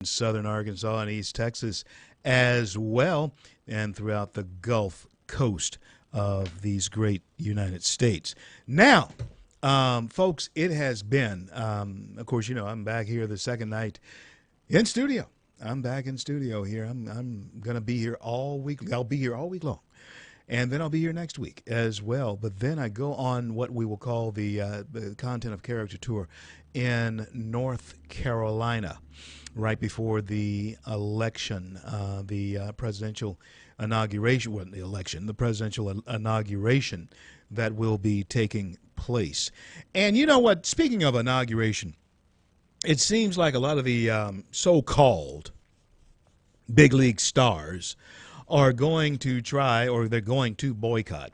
southern Arkansas and East Texas as well, and throughout the Gulf Coast of these great United States. Now, folks, it has been, of course, I'm back here the second night in studio. I'm back in studio here. I'm going to be here all week. I'll be here all week long. And then I'll be here next week as well. But then I go on what we will call the Content of Character Tour in North Carolina right before the election, the presidential inauguration, well, the presidential inauguration that will be taking place. And you know what? Speaking of inauguration, it seems like a lot of the so-called big league stars are going to try, or they're going to boycott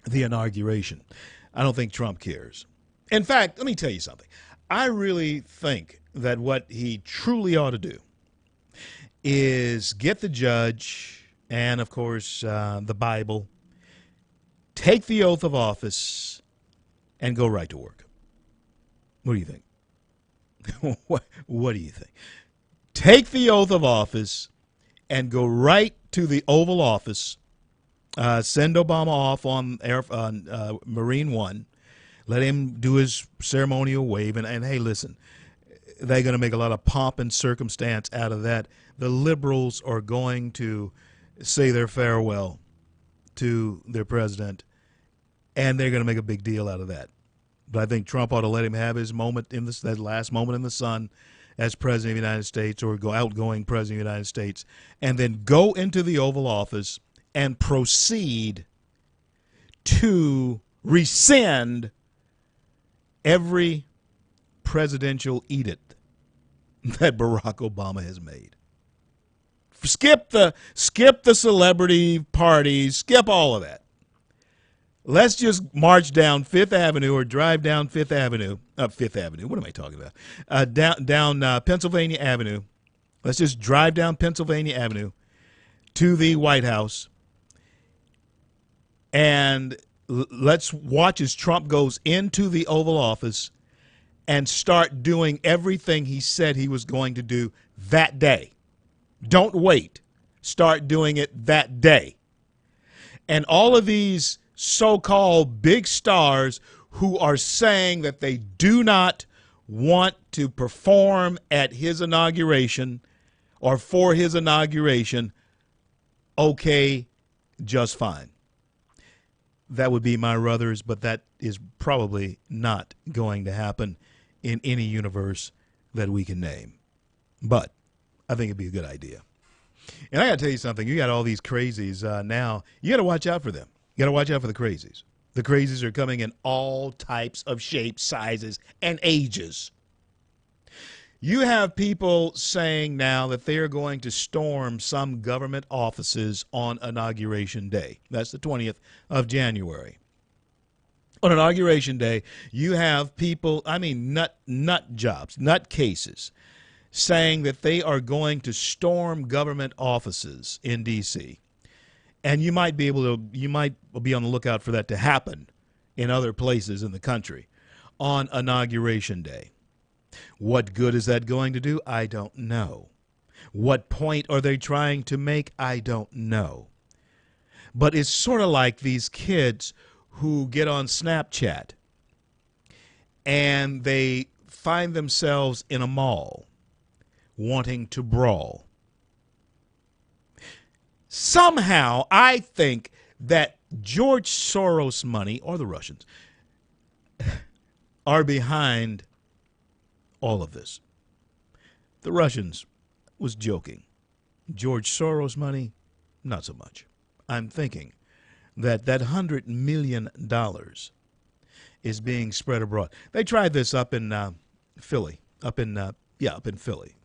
the inauguration. I don't think Trump cares. In fact, let me tell you something. I really think that what he truly ought to do is get the judge and, of course, the Bible, take the oath of office, and go right to work. What do you think? What do you think? Take the oath of office and go right to the Oval Office, send Obama off on Marine One, let him do his ceremonial wave, and hey, listen, they're going to make a lot of pomp and circumstance out of that. The liberals are going to say their farewell to their president, and they're going to make a big deal out of that. But I think Trump ought to let him have his moment that last moment in the sun as president of the United States, or outgoing president of the United States, and then go into the Oval Office and proceed to rescind every presidential edict that Barack Obama has made. Skip the celebrity parties, skip all of that. Let's just march down Fifth Avenue or drive down Fifth Avenue. Fifth Avenue. What am I talking about? Down Pennsylvania Avenue. Let's just drive down Pennsylvania Avenue to the White House, and let's watch as Trump goes into the Oval Office and start doing everything he said he was going to do that day. Don't wait. Start doing it that day. And all of these so-called big stars who are saying that they do not want to perform at his inauguration or for his inauguration, okay, just fine. That would be my ruthers, but that is probably not going to happen in any universe that we can name. But I think it'd be a good idea. And I got to tell you something. You got all these crazies now. You got to watch out for them. You got to watch out for the crazies. The crazies are coming in all types of shapes, sizes, and ages. You have people saying now that they are going to storm some government offices on Inauguration Day. That's the 20th of January. On Inauguration Day, you have people, nut jobs, nut cases, saying that they are going to storm government offices in D.C., and you might be on the lookout for that to happen in other places in the country on Inauguration Day. What good is that going to do? I don't know. What point are they trying to make? I don't know. But it's sort of like these kids who get on Snapchat and they find themselves in a mall wanting to brawl. Somehow, I think that George Soros money, or the Russians, are behind all of this. The Russians was joking. George Soros money, not so much. I'm thinking that $100 million is being spread abroad. They tried this up in Philly, up in Philly.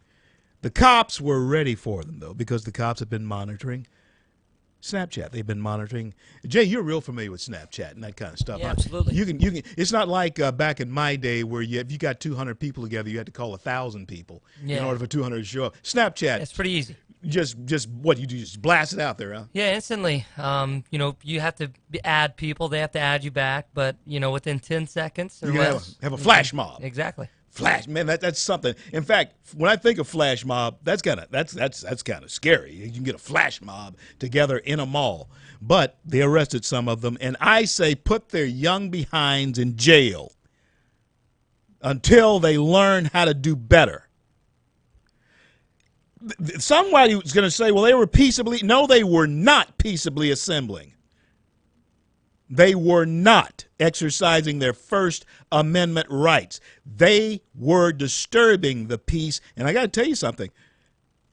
The cops were ready for them, though, because the cops have been monitoring Snapchat. They've been monitoring. Jay, you're real familiar with Snapchat and that kind of stuff. Yeah, huh? absolutely. You can. It's not like back in my day where if you got 200 people together, you had to call 1,000 people in order for 200 to show up. Snapchat. It's pretty easy. Just what you do? Just blast it out there, huh? Yeah, instantly. You have to add people. They have to add you back, but within 10 seconds or You less. have a flash mob. Exactly. Flash, man, that's something. In fact, when I think of flash mob, that's kind of scary. You can get a flash mob together in a mall. But they arrested some of them, and I say put their young behinds in jail until they learn how to do better. Somebody was going to say, well, they were peaceably. No, they were not peaceably assembling. They were not exercising their First Amendment rights. They were disturbing the peace. And I got to tell you something.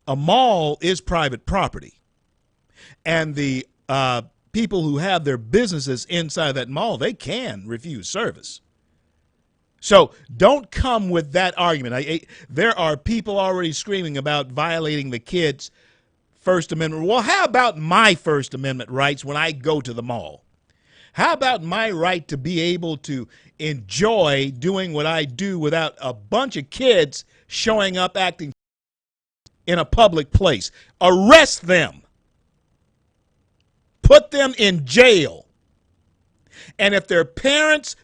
A mall is private property. And the people who have their businesses inside that mall, they can refuse service. So don't come with that argument. There are people already screaming about violating the kids' First Amendment. Well, how about my First Amendment rights when I go to the mall? How about my right to be able to enjoy doing what I do without a bunch of kids showing up acting in a public place? Arrest them. Put them in jail. And if their parents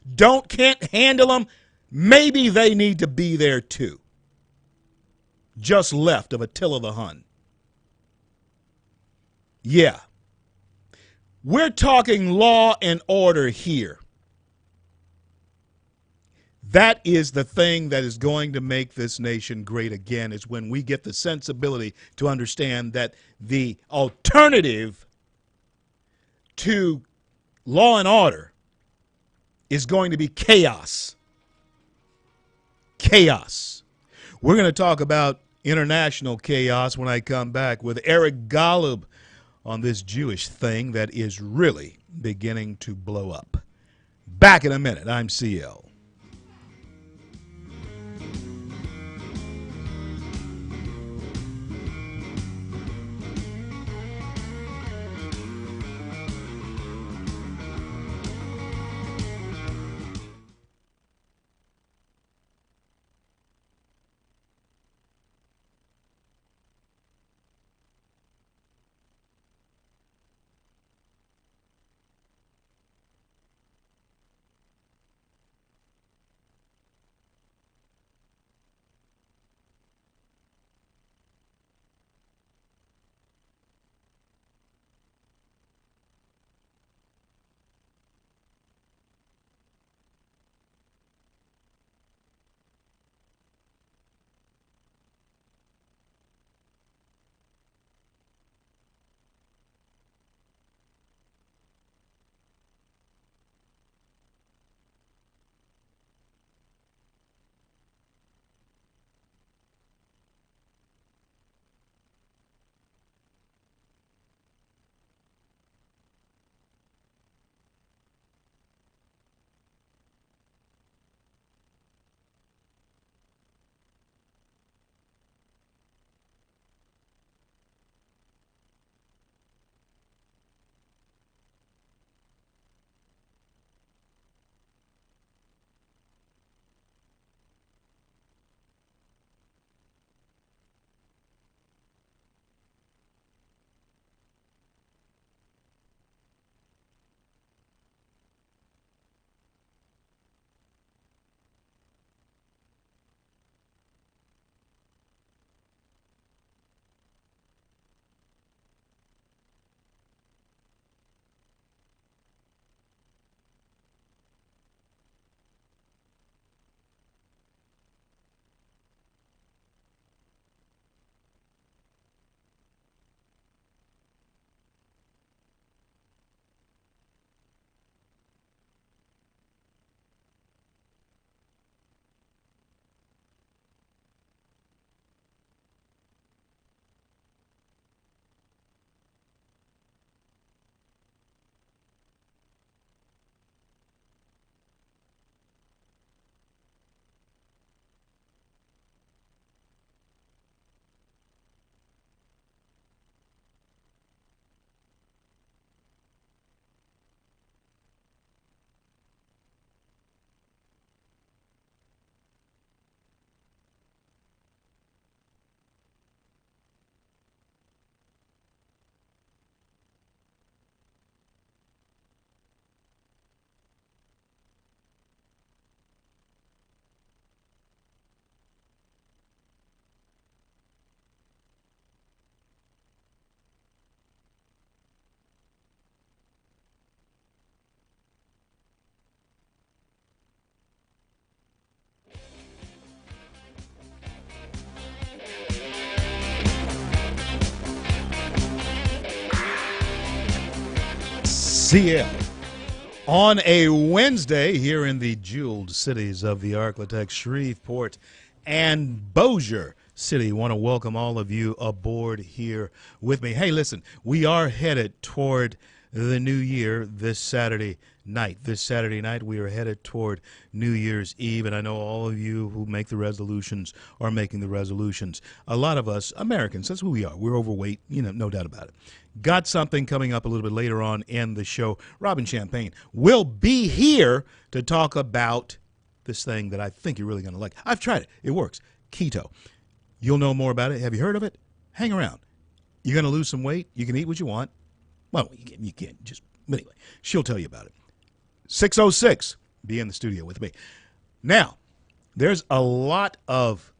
can't handle them, maybe they need to be there too. Just left of Attila the Hun. Yeah. We're talking law and order here. That is the thing that is going to make this nation great again, is when we get the sensibility to understand that the alternative to law and order is going to be chaos. Chaos. We're going to talk about international chaos when I come back with Eric Golub on this Jewish thing that is really beginning to blow up. Back in a minute. I'm CL. TheCL on a Wednesday here in the jeweled cities of the Arklatex, Shreveport, and Bossier City. Want to welcome all of you aboard here with me. Hey, listen, we are headed toward the new year this Saturday night. This Saturday night, we are headed toward New Year's Eve, and I know all of you who make the resolutions are making the resolutions. A lot of us, Americans, that's who we are. We're overweight, no doubt about it. Got something coming up a little bit later on in the show. Robin Champagne will be here to talk about this thing that I think you're really going to like. I've tried it. It works. Keto. You'll know more about it. Have you heard of it? Hang around. You're going to lose some weight. You can eat what you want. Well, you can't just, but anyway, she'll tell you about it. 6:06, be in the studio with me. Now, there's a lot of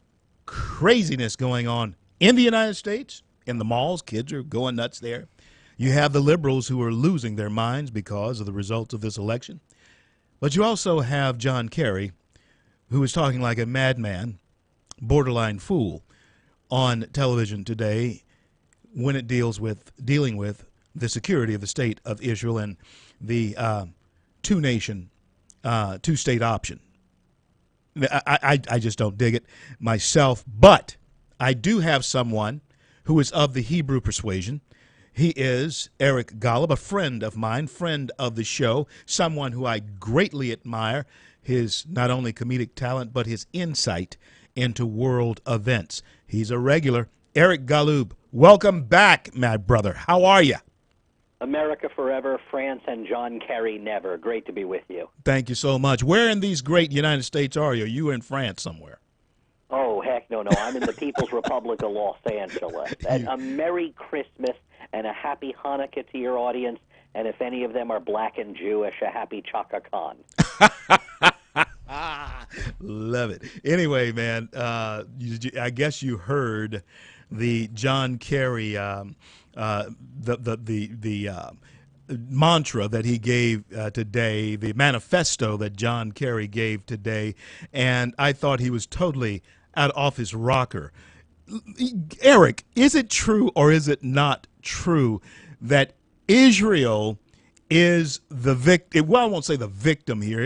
craziness going on in the United States, in the malls. Kids are going nuts there. You have the liberals who are losing their minds because of the results of this election. But you also have John Kerry, who is talking like a madman, borderline fool, on television today when it dealing with the security of the state of Israel and the two-nation, two-state option. I just don't dig it myself, but I do have someone who is of the Hebrew persuasion. He is Eric Golub, a friend of mine, friend of the show, someone who I greatly admire, his not only comedic talent, but his insight into world events. He's a regular. Eric Golub, welcome back, my brother. How are you? America forever, France and John Kerry never. Great to be with you. Thank you so much. Where in these great United States are you? Are you in France somewhere? Oh, heck no. I'm in the People's Republic of Los Angeles. And a Merry Christmas and a Happy Hanukkah to your audience. And if any of them are black and Jewish, a Happy Chaka Khan. Love it. Anyway, man, I guess you heard the John Kerry the mantra that he gave today, the manifesto that John Kerry gave today, and I thought he was totally out off his rocker. Eric, is it true or is it not true that Israel is the victim? Well, I won't say the victim here.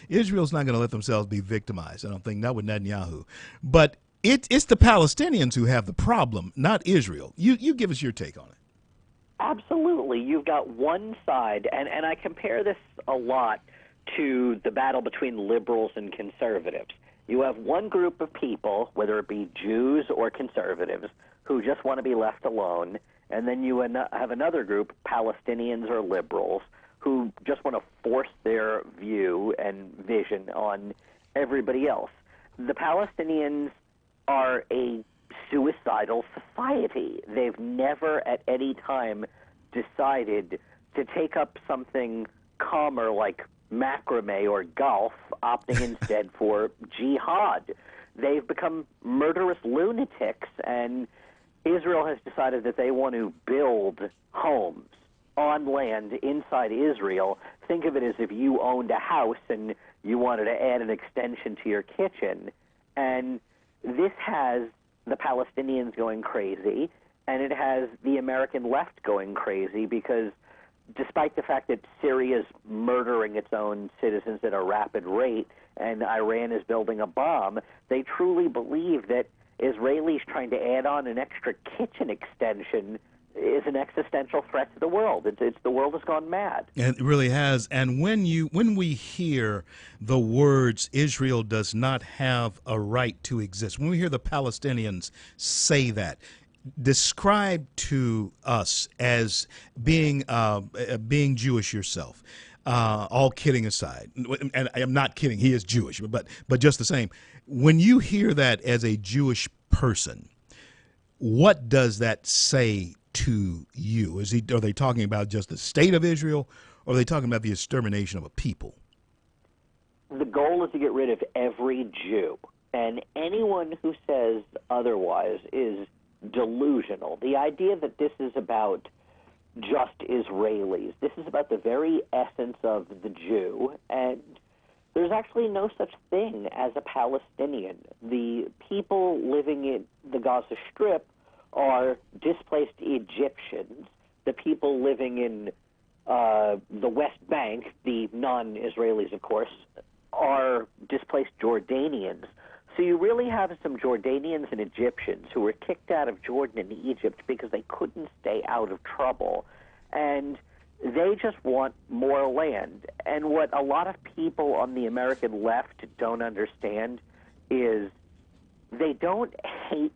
Israel's not going to let themselves be victimized. I don't think, not with Netanyahu. But it's the Palestinians who have the problem, not Israel. You give us your take on it. Absolutely. You've got one side, and I compare this a lot to the battle between liberals and conservatives. You have one group of people, whether it be Jews or conservatives, who just want to be left alone, and then you have another group, Palestinians or liberals, who just want to force their view and vision on everybody else. The Palestinians are a suicidal society. They've never at any time decided to take up something calmer like macrame or golf, opting instead for jihad. They've become murderous lunatics, and Israel has decided that they want to build homes on land inside Israel. Think of it as if you owned a house and you wanted to add an extension to your kitchen. And this has the Palestinians going crazy, and it has the American left going crazy because despite the fact that Syria's murdering its own citizens at a rapid rate and Iran is building a bomb, they truly believe that Israelis trying to add on an extra kitchen extension is an existential threat to the world. It's the world has gone mad. And it really has. And when we hear the words "Israel does not have a right to exist," when we hear the Palestinians say that, describe to us as being Jewish yourself. All kidding aside, and I am not kidding. He is Jewish, but just the same, when you hear that as a Jewish person, what does that say to you? Are they talking about just the state of Israel, or are they talking about the extermination of a people? The goal is to get rid of every Jew, and anyone who says otherwise is delusional. The idea that this is about just Israelis, this is about the very essence of the Jew, and there's actually no such thing as a Palestinian. The people living in the Gaza Strip are displaced Egyptians. The people living in the West Bank, the non-Israelis, of course, are displaced Jordanians. So you really have some Jordanians and Egyptians who were kicked out of Jordan and Egypt because they couldn't stay out of trouble. And they just want more land. And what a lot of people on the American left don't understand is they don't hate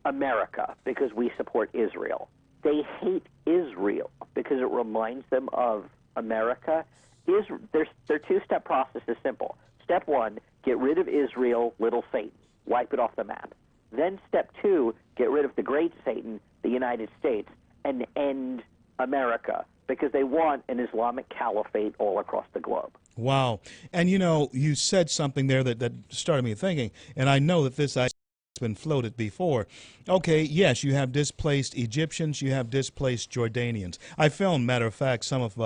America because we support Israel. They hate Israel because it reminds them of America. Their two-step process is simple. Step one, get rid of Israel, little Satan, wipe it off the map. Then step two, get rid of the great Satan, the United States, and end America, because they want an Islamic caliphate all across the globe. Wow. And you said something there that started me thinking, and I know that this has been floated before. Okay, yes, you have displaced Egyptians, you have displaced Jordanians. I filmed, matter of fact, some of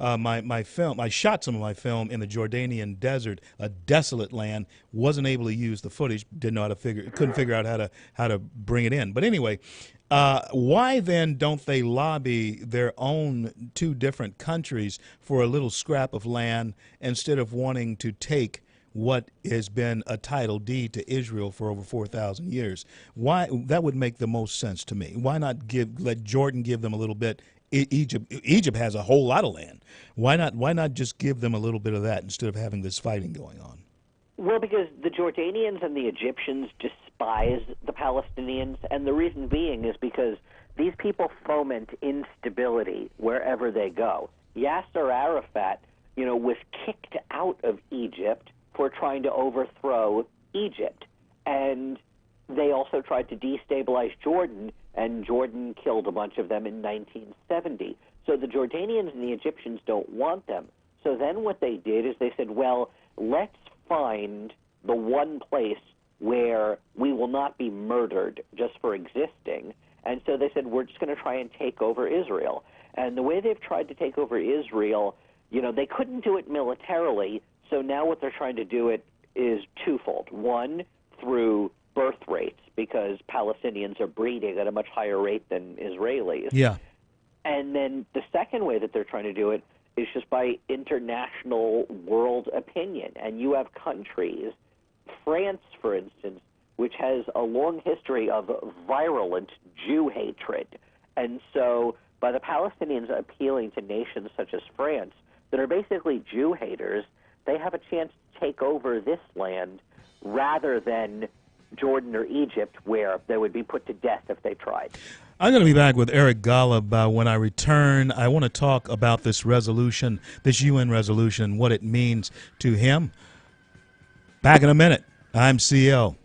my film. I shot some of my film in the Jordanian desert, a desolate land. Wasn't able to use the footage. Didn't know how to couldn't figure out how to bring it in. But anyway, why then don't they lobby their own two different countries for a little scrap of land instead of wanting to take what has been a title deed to Israel for over 4,000 years? Why? That would make the most sense to me. Why not let Jordan give them a little bit? Egypt has a whole lot of land. Why not just give them a little bit of that instead of having this fighting going on? Well, because the Jordanians and the Egyptians despise the Palestinians, and the reason being is because these people foment instability wherever they go. Yasser Arafat, was kicked out of Egypt for trying to overthrow Egypt. And they also tried to destabilize Jordan, and Jordan killed a bunch of them in 1970. So the Jordanians and the Egyptians don't want them. So then what they did is they said, well, let's find the one place where we will not be murdered just for existing. And so they said, we're just going to try and take over Israel. And the way they've tried to take over Israel, they couldn't do it militarily. So now what they're trying to do it is twofold. One, through birth rates, because Palestinians are breeding at a much higher rate than Israelis. Yeah. And then the second way that they're trying to do it is just by international world opinion. And you have countries, France, for instance, which has a long history of virulent Jew hatred. And so by the Palestinians appealing to nations such as France that are basically Jew haters, they have a chance to take over this land rather than Jordan or Egypt, where they would be put to death if they tried. I'm going to be back with Eric Golub when I return. I want to talk about this resolution, this UN resolution, what it means to him. Back in a minute. I'm CL.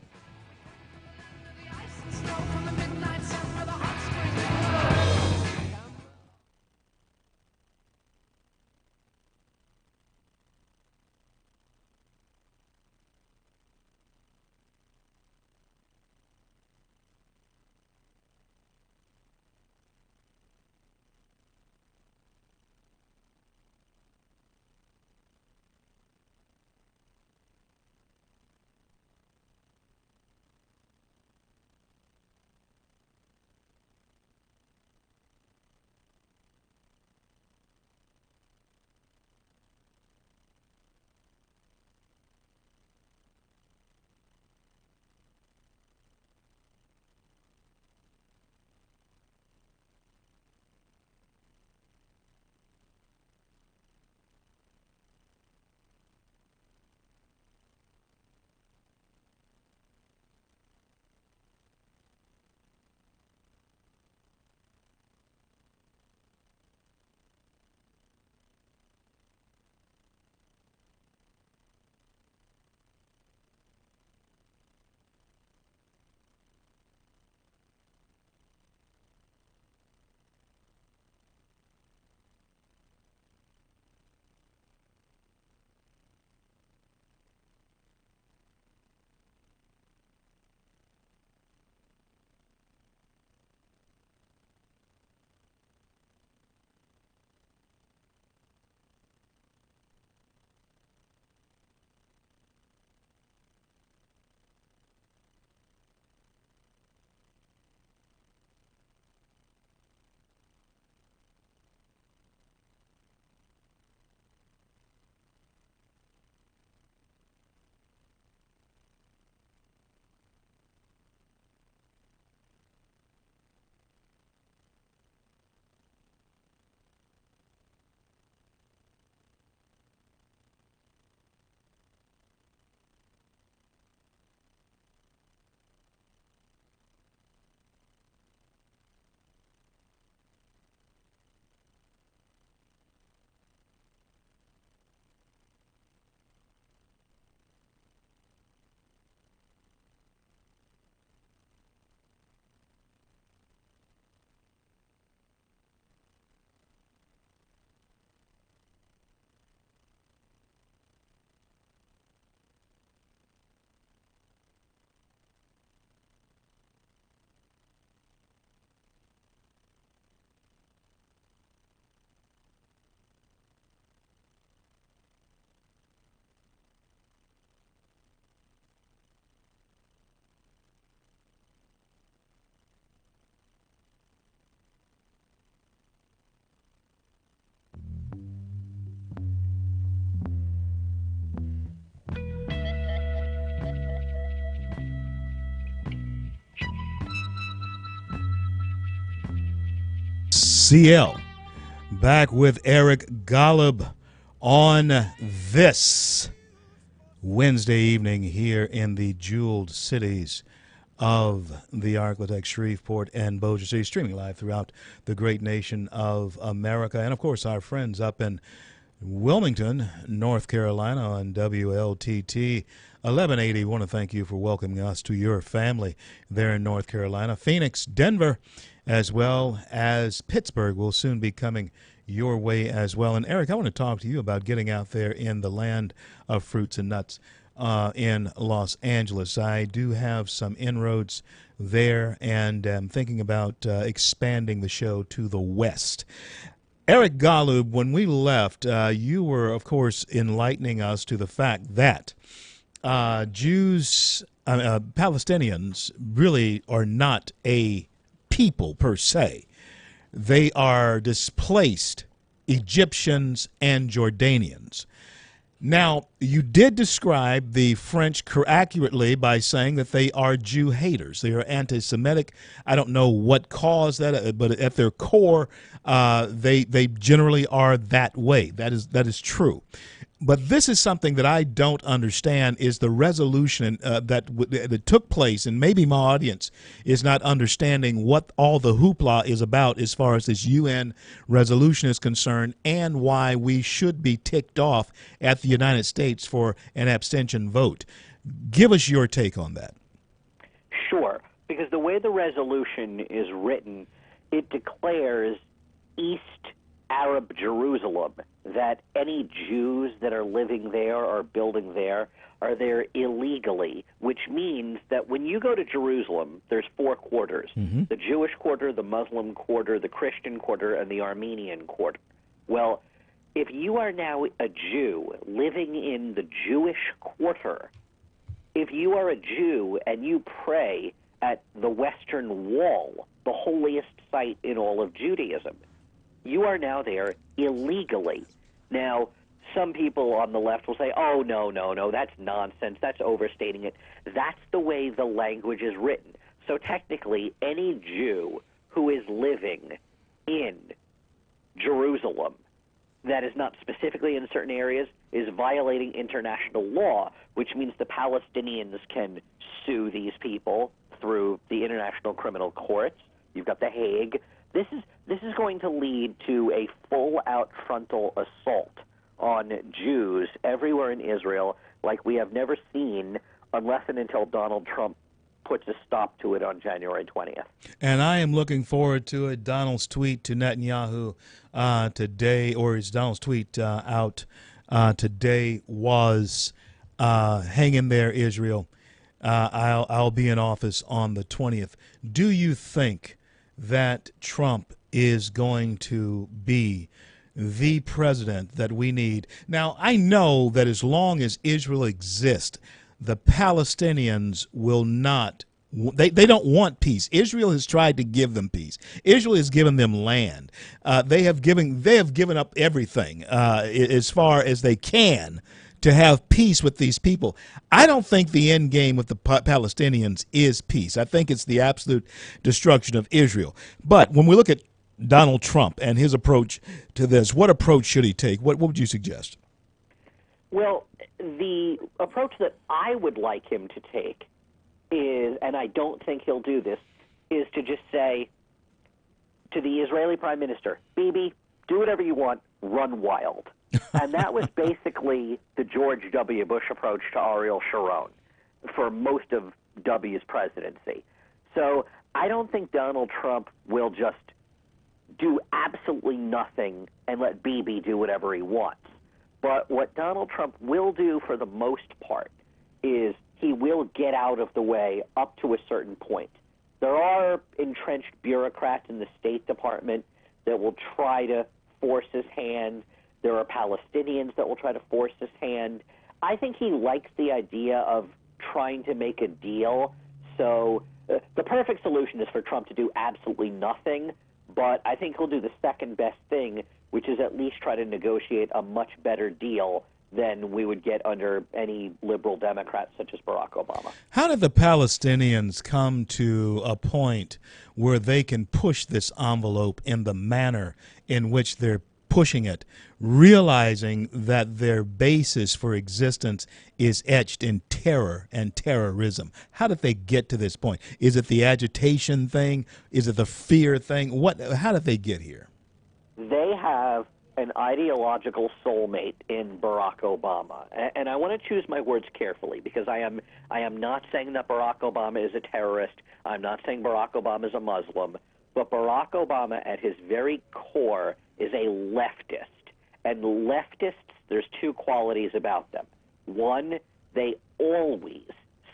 CL, back with Eric Golub on this Wednesday evening here in the jeweled cities of the Arklatex, Shreveport, and Bossier City, streaming live throughout the great nation of America. And, of course, our friends up in Wilmington, North Carolina on WLTT 1180. Want to thank you for welcoming us to your family there in North Carolina. Phoenix, Denver, as well as Pittsburgh will soon be coming your way as well. And, Eric, I want to talk to you about getting out there in the land of fruits and nuts in Los Angeles. I do have some inroads there, and I'm thinking about expanding the show to the West. Eric Golub, when we left, you were, of course, enlightening us to the fact that Palestinians really are not a people per se. They are displaced Egyptians and Jordanians. Now, you did describe the French accurately by saying that they are Jew haters. They are anti-Semitic. I don't know what caused that, but at their core, they generally are that way. That is true. But this is something that I don't understand is the resolution that took place, and maybe my audience is not understanding what all the hoopla is about as far as this UN resolution is concerned and why we should be ticked off at the United States for an abstention vote. Give us your take on that. Sure, because the way the resolution is written, it declares East Arab Jerusalem, that any Jews that are living there or building there are there illegally, which means that when you go to Jerusalem, there's four quarters, the Jewish quarter, the Muslim quarter, the Christian quarter, and the Armenian quarter. Well, if you are now a Jew living in the Jewish quarter, if you are a Jew and you pray at the Western Wall, the holiest site in all of Judaism, you are now there illegally. Now, some people on the left will say, oh, no, that's nonsense, that's overstating it. That's the way the language is written. So technically, any Jew who is living in Jerusalem that is not specifically in certain areas is violating international law, which means the Palestinians can sue these people through the International Criminal Courts. You've got The Hague. This is going to lead to a full-out frontal assault on Jews everywhere in Israel like we have never seen unless and until Donald Trump puts a stop to it on January 20th. And I am looking forward to it. Donald's tweet to Netanyahu today, or his Donald's tweet out today was, hang in there, Israel. I'll be in office on the 20th. Do you think that Trump is going to be the president that we need? Now, I know that as long as Israel exists, the Palestinians will not, they don't want peace. Israel has tried to give them peace. Israel has given them land. They have given up everything as far as they can to have peace with these people. I don't think the end game with the Palestinians is peace. I think it's the absolute destruction of Israel. But when we look at Donald Trump and his approach to this, what approach should he take? What would you suggest? Well, the approach that I would like him to take is, and I don't think he'll do this, is to just say to the Israeli Prime Minister, Bibi, do whatever you want, run wild. And that was basically the George W. Bush approach to Ariel Sharon for most of W's presidency. So I don't think Donald Trump will just do absolutely nothing and let Bibi do whatever he wants. But what Donald Trump will do for the most part is he will get out of the way up to a certain point. There are entrenched bureaucrats in the State Department that will try to force his hand. There are Palestinians that will try to force his hand. I think he likes the idea of trying to make a deal. So the perfect solution is for Trump to do absolutely nothing, but I think he'll do the second best thing, which is at least try to negotiate a much better deal than we would get under any liberal Democrat such as Barack Obama. How did the Palestinians come to a point where they can push this envelope in the manner in which they're pushing it, realizing that their basis for existence is etched in terror and terrorism? How did they get to this point? Is it the agitation thing? Is it the fear thing? How did they get here? They have an ideological soulmate in Barack Obama. And I want to choose my words carefully, because I am not saying that Barack Obama is a terrorist. I'm not saying Barack Obama is a Muslim. But Barack Obama, at his very core, is a leftist. And leftists, there's two qualities about them. One, they always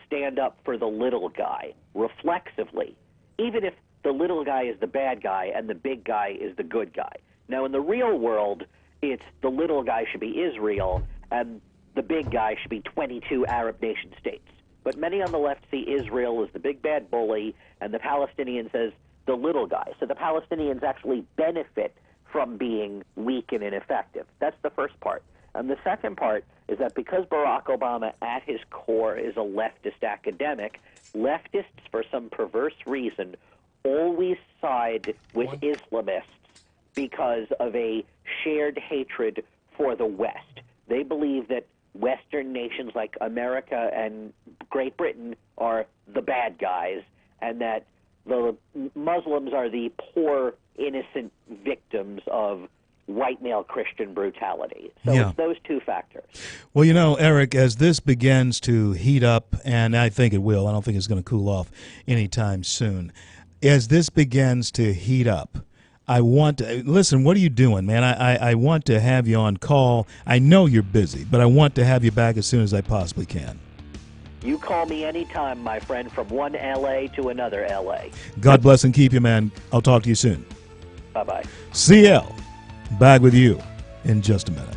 stand up for the little guy, reflexively, even if the little guy is the bad guy and the big guy is the good guy. Now, in the real world, it's the little guy should be Israel and the big guy should be 22 Arab nation states. But many on the left see Israel as the big bad bully and the Palestinians as the little guy. So the Palestinians actually benefit from being weak and ineffective. That's the first part. And the second part is that because Barack Obama at his core is a leftist academic, leftists, for some perverse reason, always side with Islamists because of a shared hatred for the West. They believe that Western nations like America and Great Britain are the bad guys, and that the Muslims are the poor, innocent victims of white male Christian brutality. So It's those two factors. Well, Eric, as this begins to heat up, and I think it will, I don't think it's going to cool off anytime soon. As this begins to heat up, I want to listen. What are you doing, man? I want to have you on call. I know you're busy, but I want to have you back as soon as I possibly can. You call me anytime, my friend, from one LA to another LA. God bless and keep you, man. I'll talk to you soon. Bye-bye. CL, back with you in just a minute.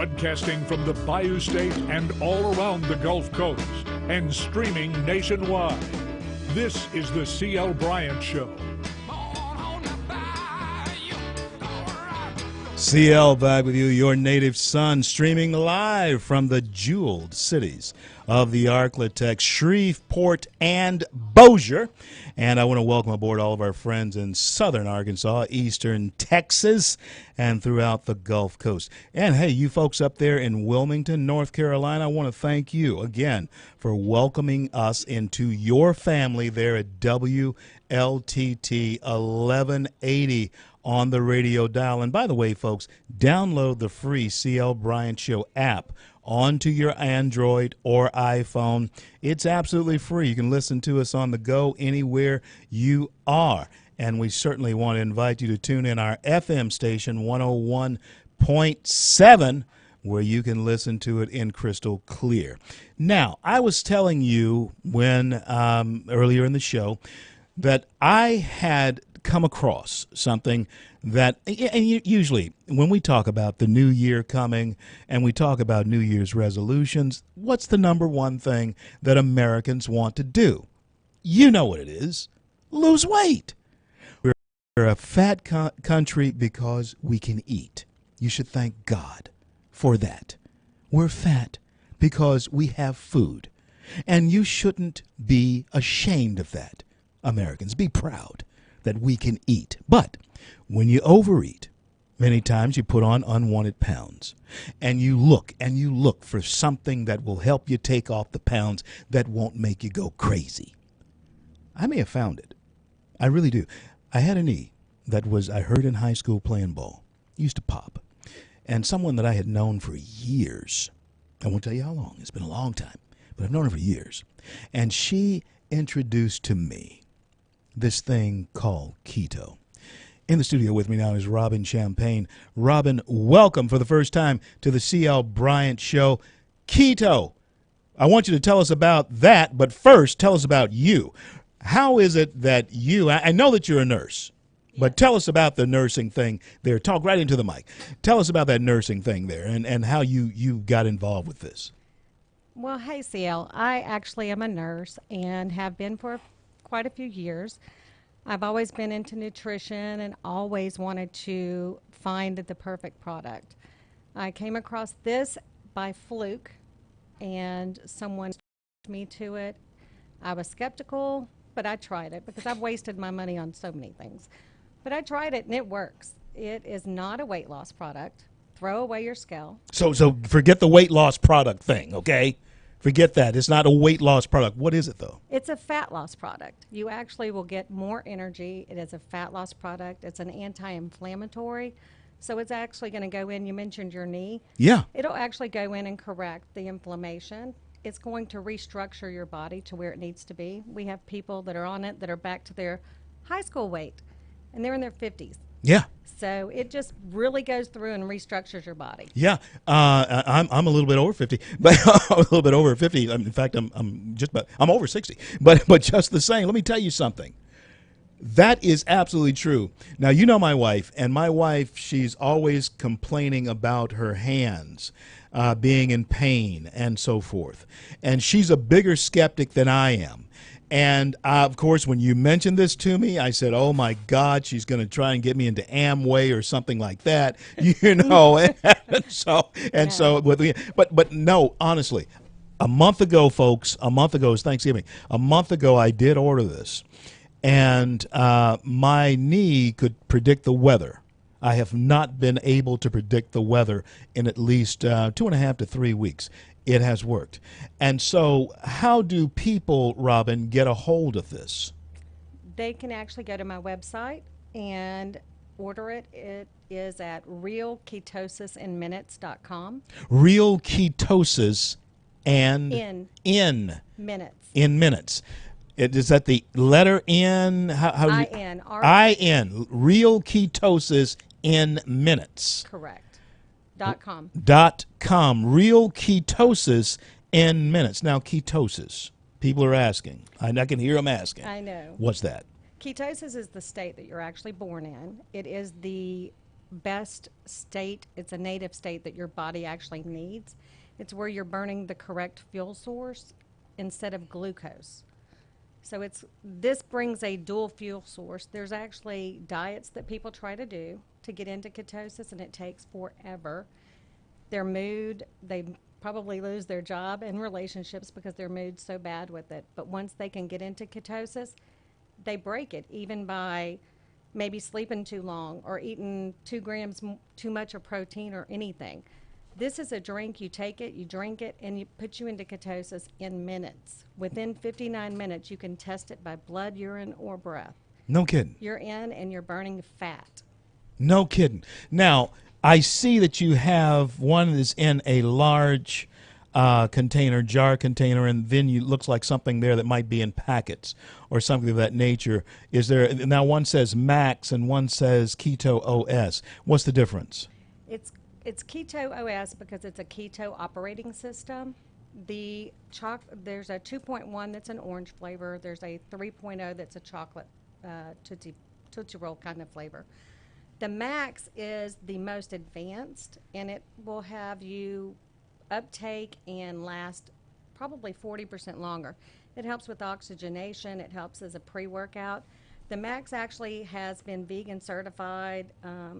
Broadcasting from the Bayou State and all around the Gulf Coast and streaming nationwide. This is the C.L. Bryant Show. CL back with you, your native son, streaming live from the jeweled cities of the Arklatex, Shreveport, and Bossier. And I want to welcome aboard all of our friends in southern Arkansas, eastern Texas, and throughout the Gulf Coast. And hey, you folks up there in Wilmington, North Carolina, I want to thank you again for welcoming us into your family there at WLTT 1180 on the radio dial. And by the way, folks, download the free CL Bryant Show app onto your Android or iPhone. It's absolutely free. You can listen to us on the go anywhere you are. And we certainly want to invite you to tune in our FM station 101.7, where you can listen to it in crystal clear. Now, I was telling you when earlier in the show that I had come across something that, and usually when we talk about the new year coming and we talk about New Year's resolutions, what's the number one thing that Americans want to do? You know what it is. Lose weight. We're a fat country because we can eat. You should thank God for that. We're fat because we have food. And you shouldn't be ashamed of that. Americans, be proud that we can eat. But when you overeat, many times you put on unwanted pounds. And you look for something that will help you take off the pounds that won't make you go crazy. I may have found it. I really do. I had a knee that I hurt in high school playing ball. It used to pop. And someone that I had known for years, I won't tell you how long, it's been a long time, but I've known her for years. And she introduced to me this thing called keto. In the studio with me now is Robin Champagne. Robin, welcome for the first time to the C.L. Bryant Show. Keto. I want you to tell us about that, but first, tell us about you. How is it that I know that you're a nurse, but tell us about the nursing thing there. Talk right into the mic. Tell us about that nursing thing there and how you got involved with this. Well, hey, CL. I actually am a nurse and have been for quite a few years. I've always been into nutrition and always wanted to find the perfect product. I came across this by fluke, and someone introduced me to it. I was skeptical, but I tried it because I've wasted my money on so many things. But I tried it, and it works. It is not a weight loss product. Throw away your scale. So forget the weight loss product thing, okay? Forget that. It's not a weight loss product. What is it, though? It's a fat loss product. You actually will get more energy. It is a fat loss product. It's an anti-inflammatory. So it's actually going to go in. You mentioned your knee. Yeah. It'll actually go in and correct the inflammation. It's going to restructure your body to where it needs to be. We have people that are on it that are back to their high school weight, and they're in their 50s. Yeah. So it just really goes through and restructures your body. Yeah, I'm a little bit over 50, but a little bit over 50. In fact, I'm over 60. But just the same, let me tell you something. That is absolutely true. Now, you know my wife, and my wife, she's always complaining about her hands being in pain and so forth. And she's a bigger skeptic than I am. And, of course, when you mentioned this to me, I said, oh, my God, she's going to try and get me into Amway or something like that, you know. But no, honestly, a month ago, folks, is Thanksgiving. A month ago, I did order this, and my knee could predict the weather. I have not been able to predict the weather in at least 2.5 to 3 weeks. It has worked. And so how do people, Robin, get a hold of this? They can actually go to my website and order it. It is at realketosisinminutes.com. Real ketosis and in minutes. In minutes. Is that the letter N? How I-N. I-N. Real ketosis in minutes. Correct. .com. Real ketosis in minutes. Now, ketosis. People are asking. I can hear them asking. I know. What's that? Ketosis is the state that you're actually born in. It is the best state. It's a native state that your body actually needs. It's where you're burning the correct fuel source instead of glucose. So this brings a dual fuel source. There's actually diets that people try to do to get into ketosis, and it takes forever. Their mood, they probably lose their job and relationships because their mood's so bad with it. But once they can get into ketosis, they break it, even by maybe sleeping too long or eating 2 grams too much of protein or anything. This is a drink. You take it, you drink it, and it puts you into ketosis in minutes. Within 59 minutes, you can test it by blood, urine, or breath. No kidding. You're in and you're burning fat. No kidding. Now, I see that you have one is in a large container, jar container, and then you looks like something there that might be in packets or something of that nature. Is there now one says Max and one says Keto OS? What's the difference? It's Keto OS because it's a keto operating system. There's a 2.1 that's an orange flavor. There's a 3.0 that's a chocolate Tootsie Roll kind of flavor. The Max is the most advanced, and it will have you uptake and last probably 40% longer. It helps with oxygenation. It helps as a pre-workout. The Max actually has been vegan certified.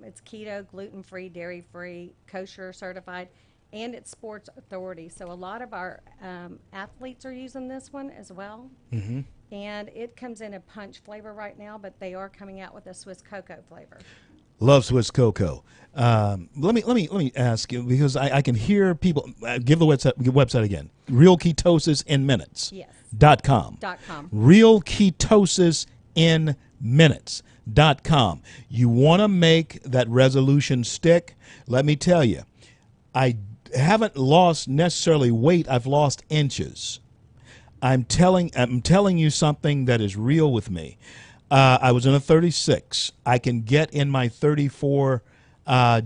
It's keto, gluten-free, dairy-free, kosher certified, and it's Sports Authority. So a lot of our athletes are using this one as well. Mm-hmm. And it comes in a punch flavor right now, but they are coming out with a Swiss cocoa flavor. Love Swiss cocoa. Let me ask you, because I can hear people give the website again. Real Ketosis in Minutes. Yes. .com. .com. Real Ketosis in Minutes.com. You want to make that resolution stick? Let me tell you, I haven't lost necessarily weight. I've lost inches. I'm telling you something that is real with me. I was in a 36. I can get in my 34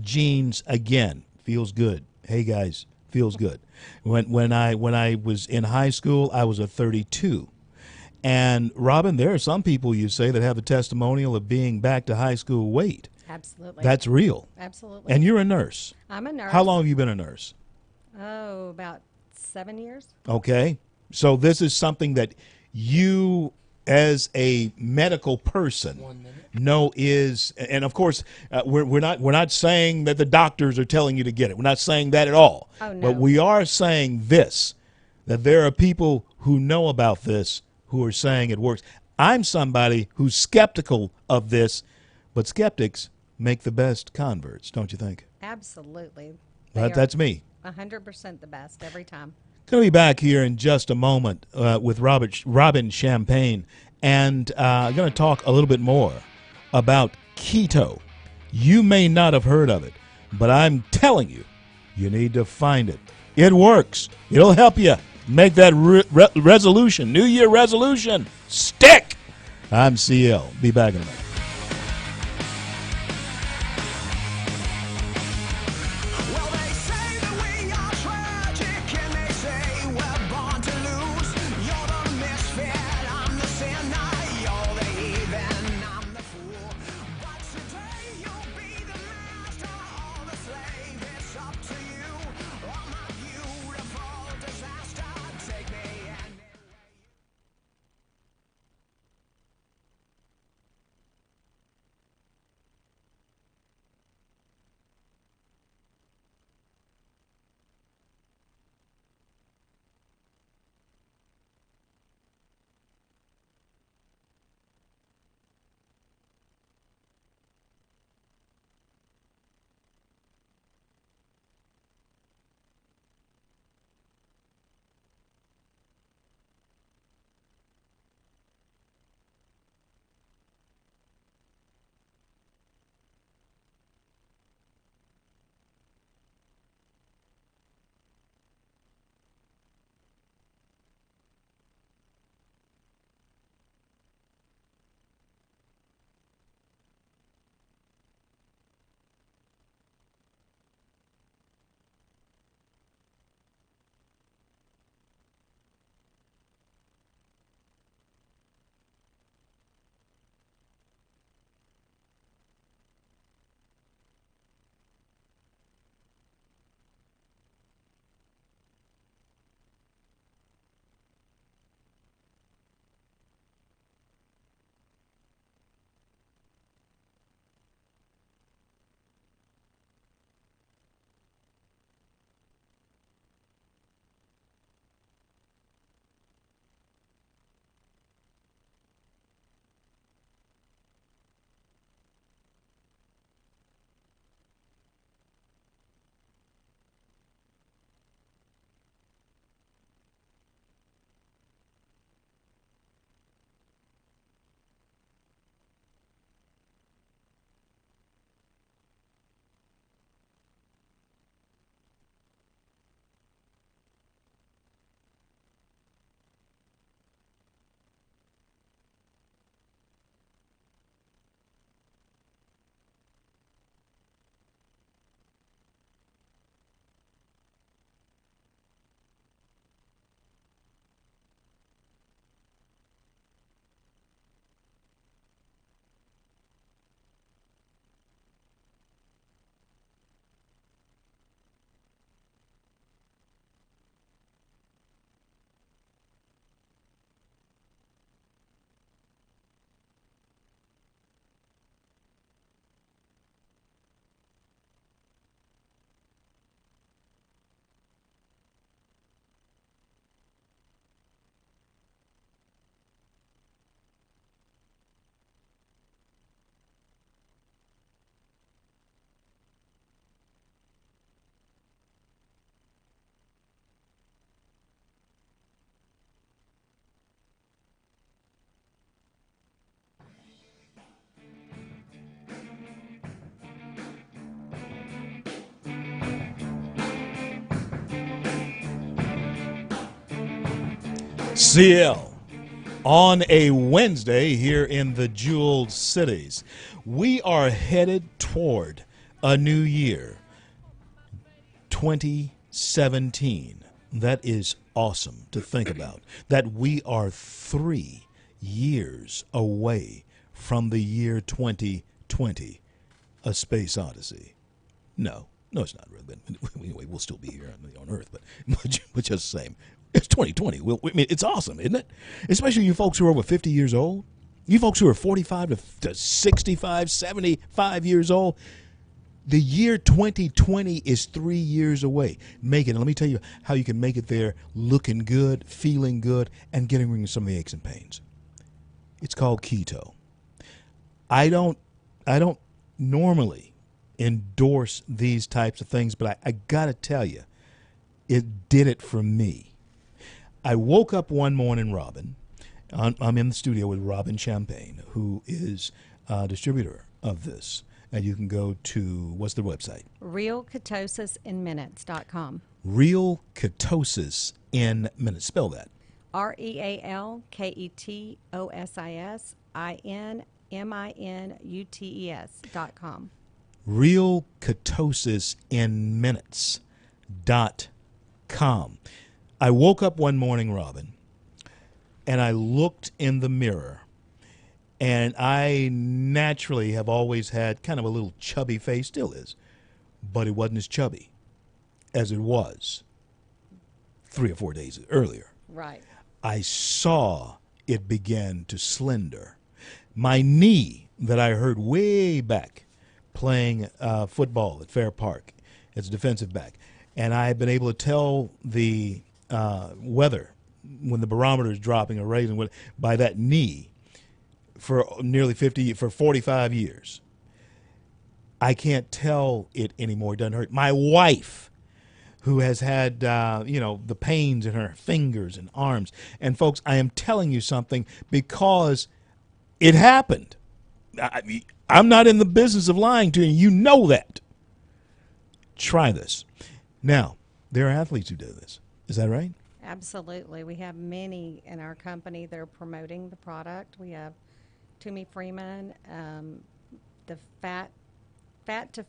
jeans again. Feels good. Hey guys, feels good. When I was in high school, I was a 32. And Robin, there are some people you say that have a testimonial of being back to high school weight. Absolutely. That's real. Absolutely. And you're a nurse. I'm a nurse. How long have you been a nurse? Oh, about 7 years. Okay. So this is something that you, as a medical person, know is, and of course, we're not saying that the doctors are telling you to get it. We're not saying that at all. Oh, no. But we are saying this, that there are people who know about this who are saying it works. I'm somebody who's skeptical of this, but skeptics make the best converts, don't you think? Absolutely. That's me. 100% the best every time. Going to be back here in just a moment with Robin Champagne, and I'm going to talk a little bit more about keto. You may not have heard of it, but I'm telling you, you need to find it. It works. It'll help you make that resolution, New Year resolution, stick. I'm CL. Be back in a minute. CL on a Wednesday here in the Jewel Cities. We are headed toward a new year, 2017. That is awesome to think about, that we are 3 years away from the year 2020, a space odyssey. No, it's not really. But anyway, we'll still be here on Earth, but just the same. It's 2020. I mean, it's awesome, isn't it? Especially you folks who are over 50 years old. You folks who are 45 to 65, 75 years old. The year 2020 is 3 years away. Make it. Let me tell you how you can make it there looking good, feeling good, and getting rid of some of the aches and pains. It's called keto. I don't normally endorse these types of things, but I got to tell you, it did it for me. I woke up one morning, Robin. I'm in the studio with Robin Champagne, who is a distributor of this. And you can go to, what's the website? realketosis.com. Real Ketosis in Minutes. Spell that. realketosis.com. Real Ketosis in Minutes.com. I woke up one morning, Robin, and I looked in the mirror, and I naturally have always had kind of a little chubby face, still is, but it wasn't as chubby as it was 3 or 4 days earlier. Right. I saw it begin to slender. My knee that I hurt way back playing football at Fair Park as a defensive back, and I have been able to tell the weather when the barometer is dropping or raising by that knee for nearly 45 years. I can't tell it anymore. It doesn't hurt. My wife, who has had, the pains in her fingers and arms. And folks, I am telling you something because it happened. I'm not in the business of lying to you. You know that. Try this. Now, there are athletes who do this. Is that right? Absolutely. We have many in our company that are promoting the product. We have Toomey Freeman, the fit to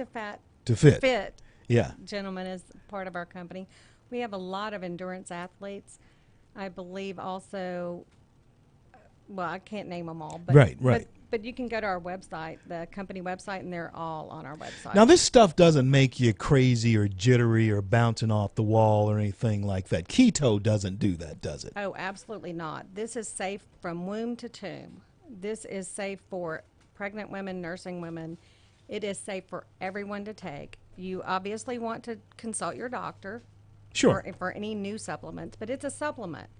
fat To fit. fit Yeah. gentleman is part of our company. We have a lot of endurance athletes. I believe also, well, I can't name them all, but Right. But you can go to our website, the company website, and they're all on our website. Now, this stuff doesn't make you crazy or jittery or bouncing off the wall or anything like that. Keto doesn't do that, does it? Oh, absolutely not. This is safe from womb to tomb. This is safe for pregnant women, nursing women. It is safe for everyone to take. You obviously want to consult your doctor Sure. for any new supplements, but it's a supplement.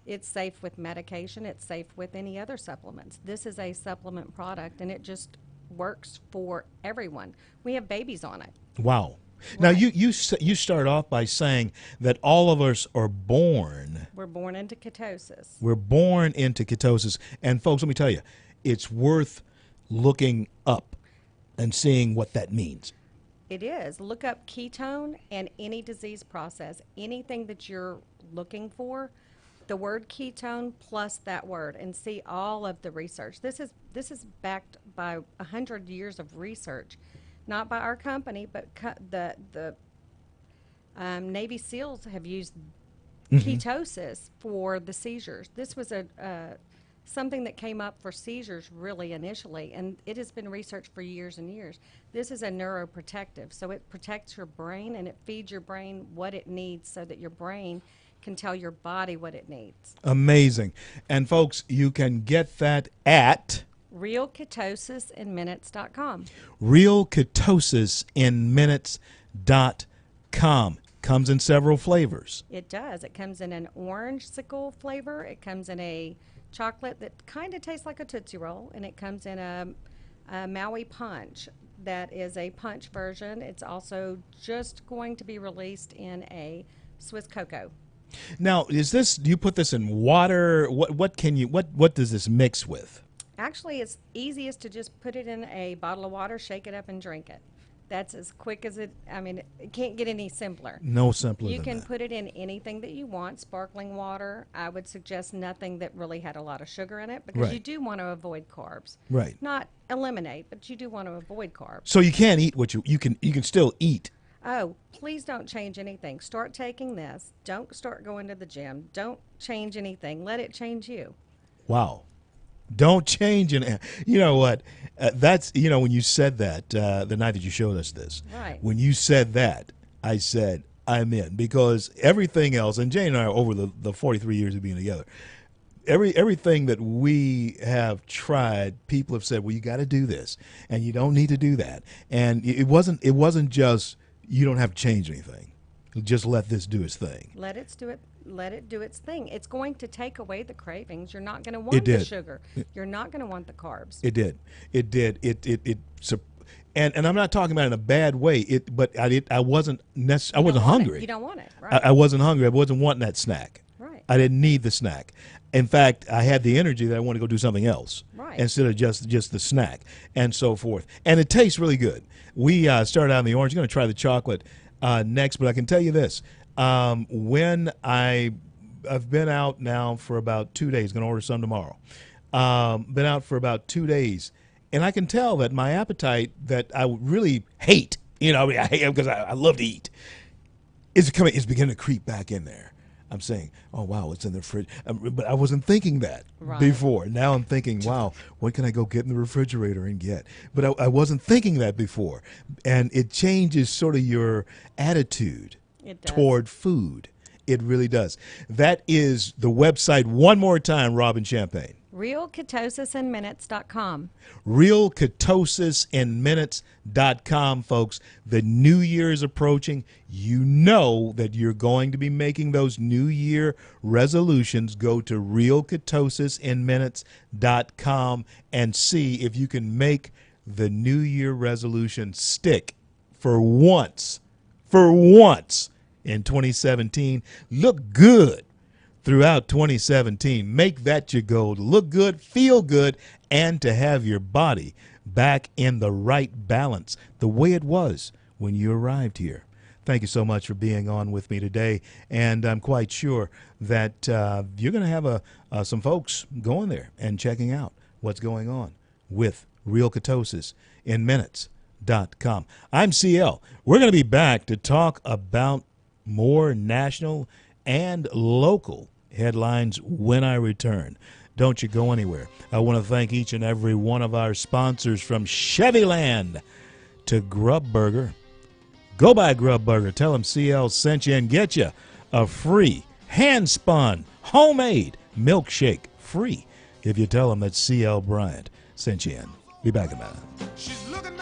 It's safe with medication. It's safe with any other supplements. This is a supplement product, and it just works for everyone. We have babies on it. Wow. Now, you start off by saying that all of us are born. We're born into ketosis. We're born into ketosis. And, folks, let me tell you, it's worth looking up and seeing what that means. It is. Look up ketone and any disease process. Anything that you're looking for, the word ketone plus that word, and see all of the research. This is backed by 100 years of research, not by our company, but the Navy SEALs have used ketosis for the seizures. This was something that came up for seizures really initially, and it has been researched for years and years. This is a neuroprotective, so it protects your brain and it feeds your brain what it needs so that your brain can tell your body what it needs. Amazing. And, folks, you can get that at realketosisinminutes.com. realketosisinminutes.com. Comes in several flavors. It does. It comes in an orange-sickle flavor. It comes in a chocolate that kind of tastes like a Tootsie Roll, and it comes in a Maui Punch. That is a punch version. It's also just going to be released in a Swiss Cocoa. Now, do you put this in water? What does this mix with? Actually, it's easiest to just put it in a bottle of water, shake it up, and drink it. That's as quick as it. I mean, it can't get any simpler. No simpler You than can that. put it in anything that you want. Sparkling water. I would suggest nothing that really had a lot of sugar in it because you Right. do want to avoid carbs. Right. Not eliminate, but you do want to avoid carbs. So you can't eat what you can still eat. Oh, please don't change anything. Start taking this. Don't start going to the gym. Don't change anything. Let it change you. Wow. Don't change it. You know what? That's when you said that the night that you showed us this. Right. When you said that, I said I'm in because everything else. And Jane and I, over the 43 years of being together, everything that we have tried, people have said, well, you got to do this, and you don't need to do that. And it wasn't just you don't have to change anything. Just let this do its thing. Let it do it. Let it do its thing. It's going to take away the cravings. You're not going to want the did. sugar. You're not going to want the carbs. It did. It did. And I'm not talking about it in a bad way. But I wasn't I You wasn't don't want it. hungry. You don't want it, I right? wasn't hungry. I wasn't wanting that snack. Right. I didn't need the snack. In fact, I had the energy that I wanted to go do something else Right. instead of just the snack and so forth. And it tastes really good. We started out in the orange. I'm going to try the chocolate next, but I can tell you this: when I've been out now for about 2 days. Going to order some tomorrow. Been out for about 2 days, and I can tell that my appetite that I really hate. I hate because I love to eat. It's beginning to creep back in there. I'm saying, oh, wow, it's in the fridge. But I wasn't thinking that Right. before. Now I'm thinking, wow, what can I go get in the refrigerator and get? But I wasn't thinking that before. And it changes sort of your attitude It does. toward food. It really does. That is the website one more time, Robin Champagne. RealKetosisInMinutes.com. RealKetosisInMinutes.com, folks. The new year is approaching. You know that you're going to be making those New Year resolutions. Go to RealKetosisInMinutes.com and see if you can make the New Year resolution stick for once in 2017. Look good throughout 2017. Make that your goal, to look good, feel good, and to have your body back in the right balance, the way it was when you arrived here. Thank you so much for being on with me today, and I'm quite sure that you're going to have some folks going there and checking out what's going on with Real Ketosis in Minutes.com. I'm CL. We're going to be back to talk about more national and local headlines when I return. Don't you go anywhere. I want to thank each and every one of our sponsors, from Chevyland to Grub Burger. Go by Grub Burger. Tell them CL sent you and get you a free hand-spun homemade milkshake, free, if you tell them that CL Bryant sent you in. Be back in a minute. She's looking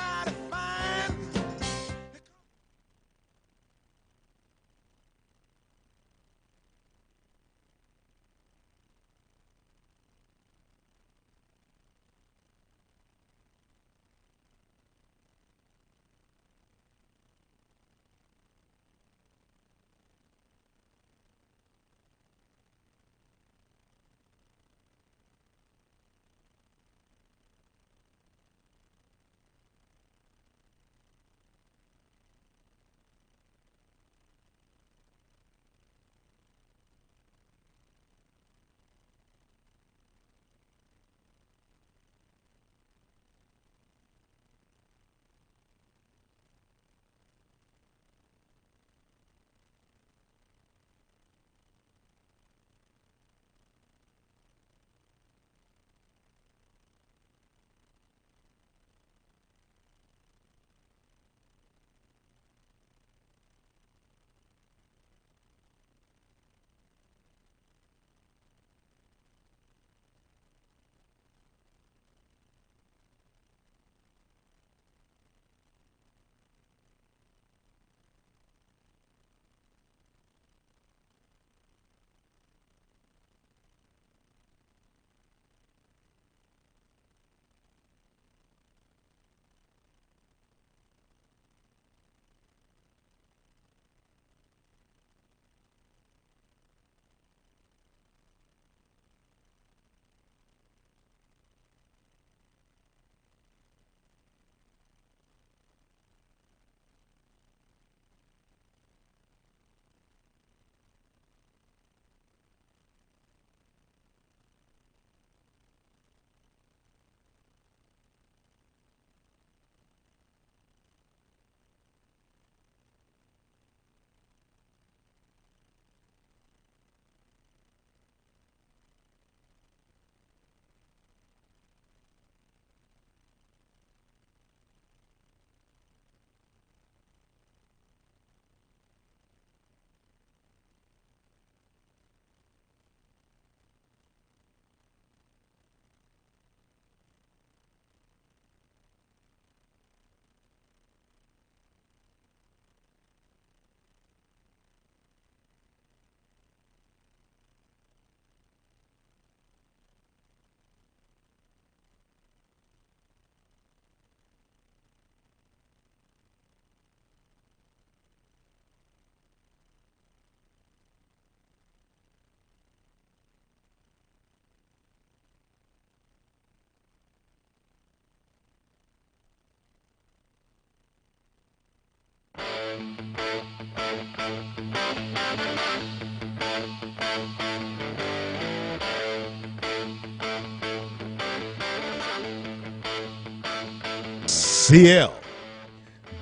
CL,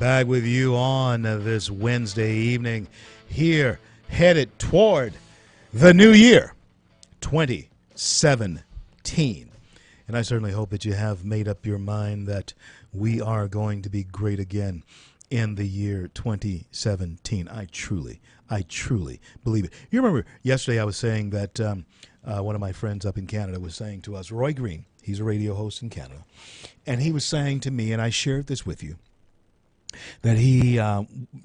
back with you on this Wednesday evening here, headed toward the new year, 2017. And I certainly hope that you have made up your mind that we are going to be great again in the year 2017. I truly believe it. You remember yesterday I was saying that one of my friends up in Canada was saying to us, Roy Green, he's a radio host in Canada, and he was saying to me, and I shared this with you, that he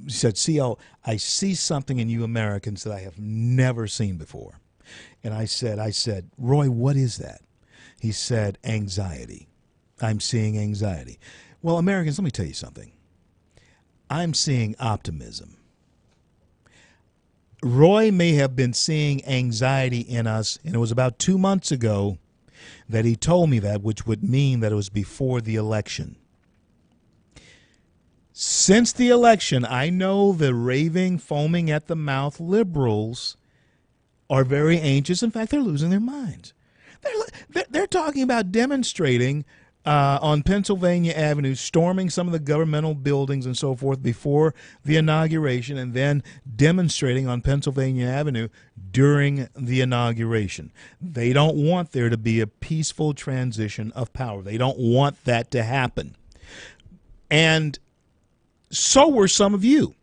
said, CL, I see something in you Americans that I have never seen before. And I said, Roy, what is that? He said, anxiety. I'm seeing anxiety. Well, Americans, let me tell you something. I'm seeing optimism. Roy may have been seeing anxiety in us, and it was about 2 months ago that he told me that, which would mean that it was before the election. Since the election, I know the raving, foaming at the mouth liberals are very anxious. In fact, they're losing their minds. They're talking about demonstrating on Pennsylvania Avenue, storming some of the governmental buildings and so forth before the inauguration, and then demonstrating on Pennsylvania Avenue during the inauguration. They don't want there to be a peaceful transition of power. They don't want that to happen. And so were some of you.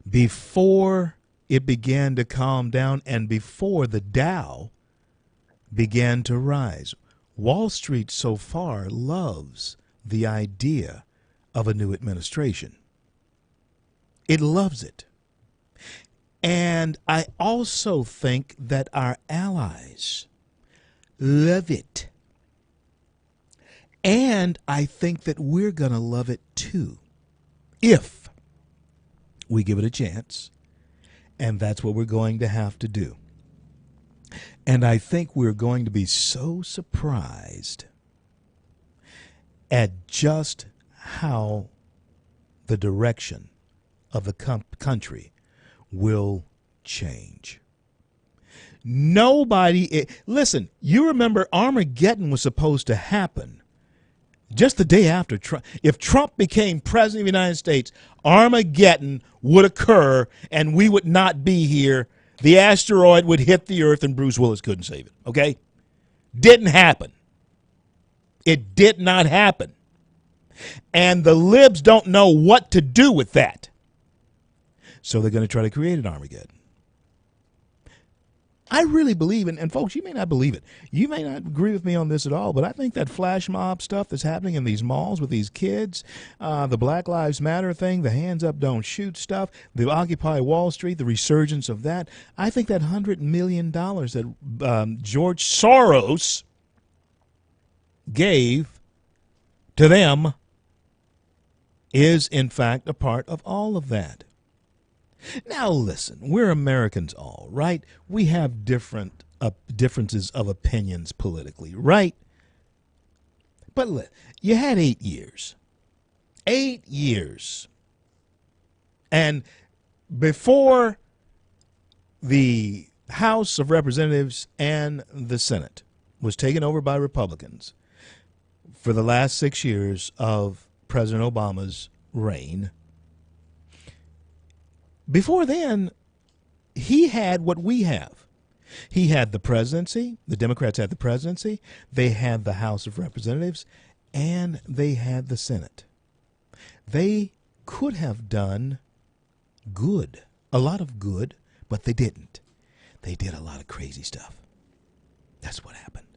Before it began to calm down and before the Dow began to rise, Wall Street so far loves the idea of a new administration. It loves it. And I also think that our allies love it. And I think that we're going to love it too, if we give it a chance. And that's what we're going to have to do. And I think we're going to be so surprised at just how the direction of the country will change. Listen, you remember Armageddon was supposed to happen just the day after Trump. If Trump became president of the United States, Armageddon would occur and we would not be here. The asteroid would hit the earth and Bruce Willis couldn't save it, okay? Didn't happen. It did not happen. And the libs don't know what to do with that. So they're going to try to create an Armageddon. I really believe, and folks, you may not believe it. You may not agree with me on this at all, but I think that flash mob stuff that's happening in these malls with these kids, the Black Lives Matter thing, the hands up, don't shoot stuff, the Occupy Wall Street, the resurgence of that, I think that $100 million that George Soros gave to them is, in fact, a part of all of that. Now, listen, we're Americans all, right? We have differences of opinions politically, right? But you had 8 years. 8 years. And before the House of Representatives and the Senate was taken over by Republicans for the last 6 years of President Obama's reign, before then, he had what we have. He had the presidency. The Democrats had the presidency. They had the House of Representatives, and they had the Senate. They could have done good, a lot of good, but they didn't. They did a lot of crazy stuff. That's what happened.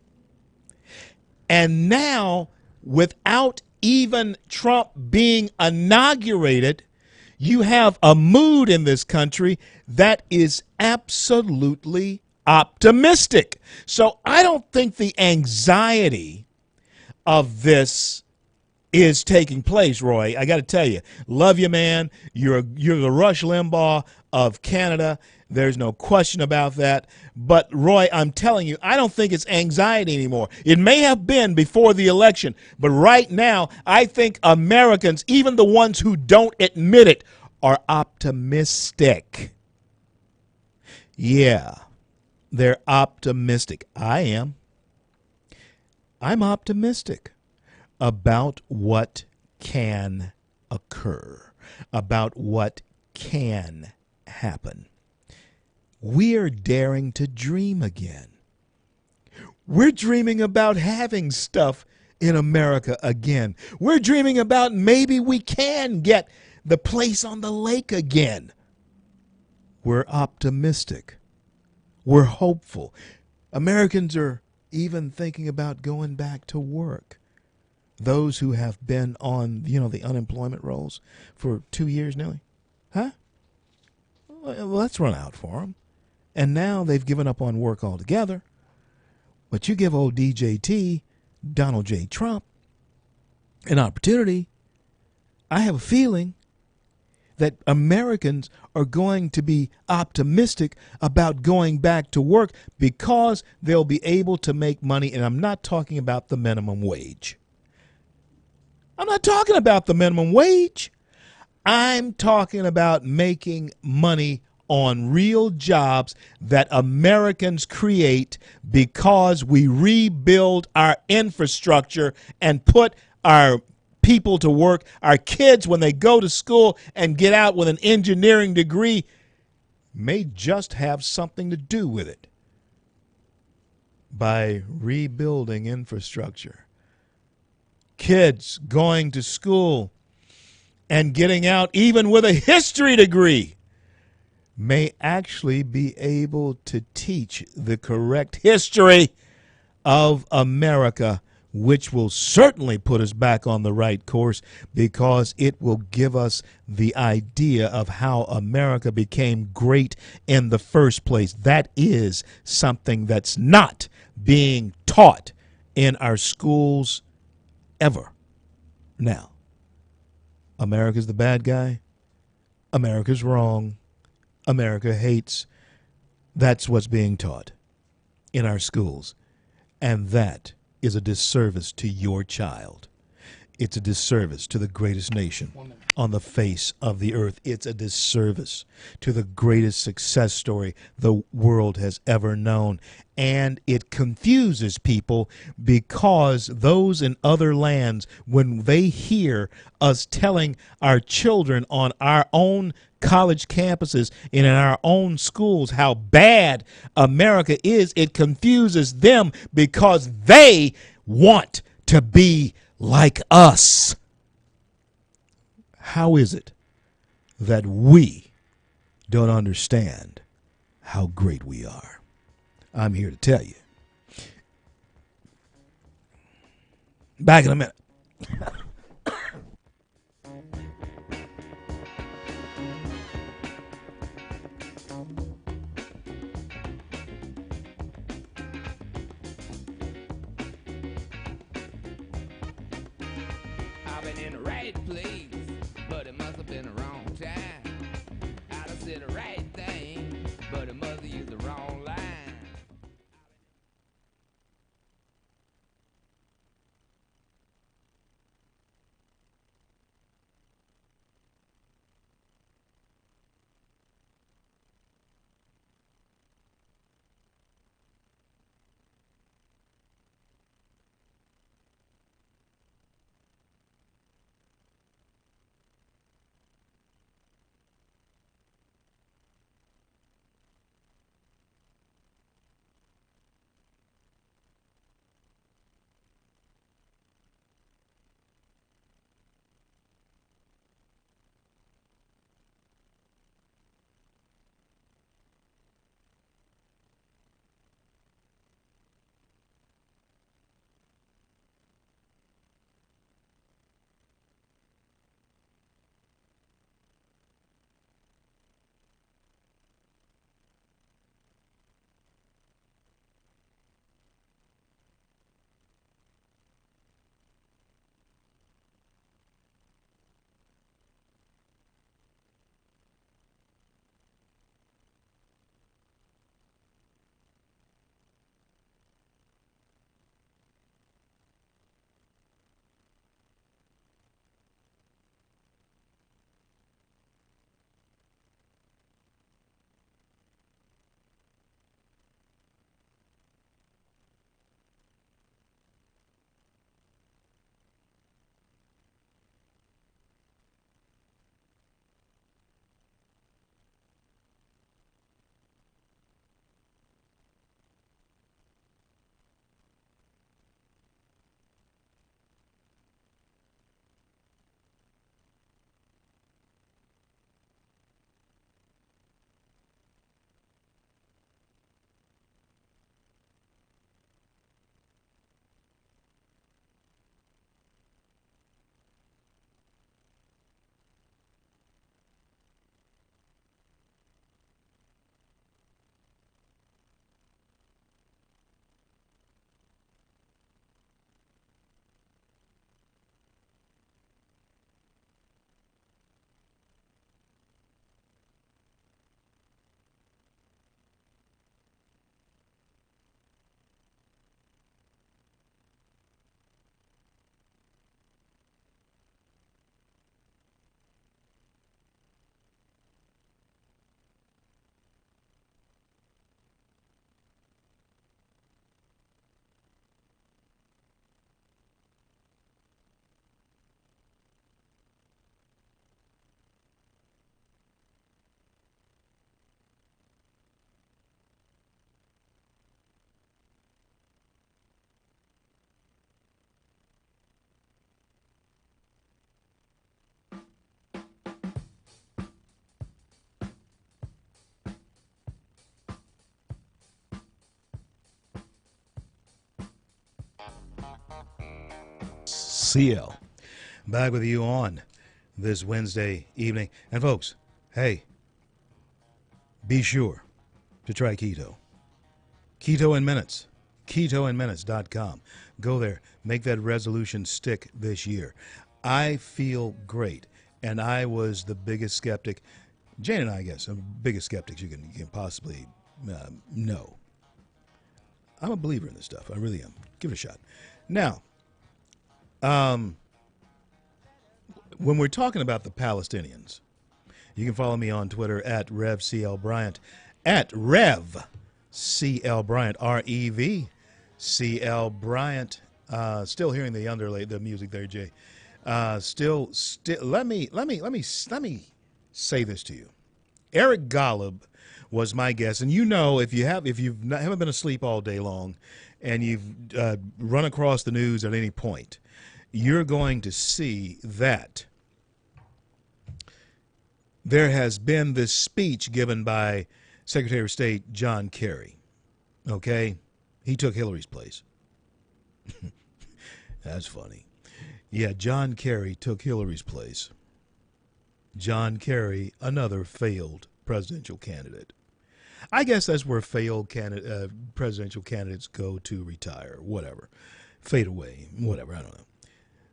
And now, without even Trump being inaugurated, you have a mood in this country that is absolutely optimistic. So I don't think the anxiety of this is taking place, Roy. I got to tell you, love you, man. You're the Rush Limbaugh of Canada. There's no question about that. But, Roy, I'm telling you, I don't think it's anxiety anymore. It may have been before the election, but right now, I think Americans, even the ones who don't admit it, are optimistic. Yeah, they're optimistic. I am. I'm optimistic about what can occur, about what can happen. We are daring to dream again. We're dreaming about having stuff in America again. We're dreaming about maybe we can get the place on the lake again. We're optimistic. We're hopeful. Americans are even thinking about going back to work. Those who have been on, the unemployment rolls for 2 years nearly. Huh? Well, let's run out for them. And now they've given up on work altogether. But you give old DJT, Donald J. Trump, an opportunity, I have a feeling that Americans are going to be optimistic about going back to work because they'll be able to make money. And I'm not talking about the minimum wage. I'm not talking about the minimum wage. I'm talking about making money on real jobs that Americans create because we rebuild our infrastructure and put our people to work. Our kids, when they go to school and get out with an engineering degree, may just have something to do with it by rebuilding infrastructure. Kids going to school and getting out even with a history degree may actually be able to teach the correct history of America, which will certainly put us back on the right course because it will give us the idea of how America became great in the first place. That is something that's not being taught in our schools ever. Now, America's the bad guy. America's wrong. America hates. That's what's being taught in our schools. And that is a disservice to your child. It's a disservice to the greatest nation on the face of the earth. It's a disservice to the greatest success story the world has ever known. And it confuses people because those in other lands, when they hear us telling our children on our own college campuses and in our own schools how bad America is, it confuses them because they want to be like us. How is it that we don't understand how great we are? I'm here to tell you. Back in a minute. I've been in the right place, but it must have been the wrong time. I done said the right thing, but it must have used the wrong line. CL. Back with you on this Wednesday evening. And folks, hey, be sure to try keto. Keto in Minutes. KetoInMinutes.com. Go there. Make that resolution stick this year. I feel great. And I was the biggest skeptic. Jane and I guess, I'm the biggest skeptics you can possibly know. I'm a believer in this stuff. I really am. Give it a shot. Now, when we're talking about the Palestinians, you can follow me on Twitter at RevCLBryant, at RevCLBryant, RevCL Still hearing the music there, Jay. Still. Let me say this to you. Eric Golub was my guest, and if you haven't been asleep all day long, and you've run across the news at any point, you're going to see that there has been this speech given by Secretary of State John Kerry. Okay? He took Hillary's place. That's funny. Yeah, John Kerry took Hillary's place. John Kerry, another failed presidential candidate. I guess that's where failed presidential candidates go to retire, whatever. Fade away, whatever, I don't know.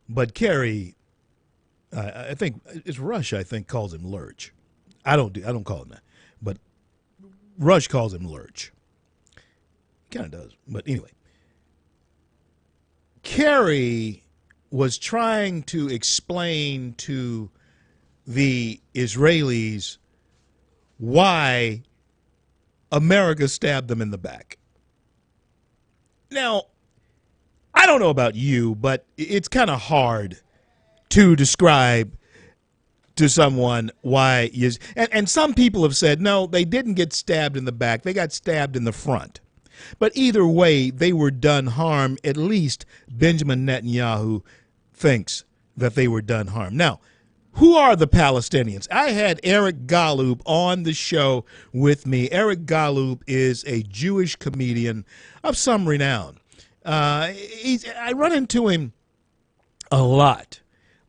But Kerry, I think it's Rush. I think calls him Lurch. I don't call him that, but Rush calls him Lurch. Kind of does, but anyway. Kerry was trying to explain to the Israelis why America stabbed them in the back. Now, I don't know about you, but it's kind of hard to describe to someone why you... And some people have said, no, they didn't get stabbed in the back. They got stabbed in the front. But either way, they were done harm. At least Benjamin Netanyahu thinks that they were done harm. Now, who are the Palestinians? I had Eric Golub on the show with me. Eric Golub is a Jewish comedian of some renown. I run into him a lot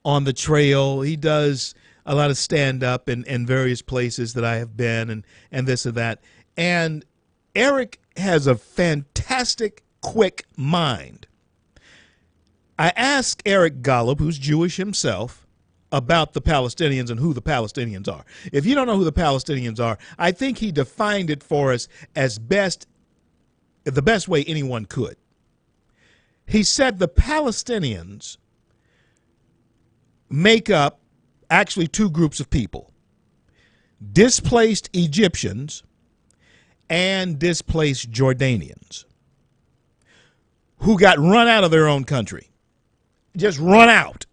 on the trail. He does a lot of stand-up in various places that I have been and this and that. And Eric has a fantastic, quick mind. I asked Eric Golub, who's Jewish himself, about the Palestinians and who the Palestinians are. If you don't know who the Palestinians are, I think he defined it for us as the best way anyone could. He said the Palestinians make up actually two groups of people: displaced Egyptians and displaced Jordanians who got run out of their own country, just run out.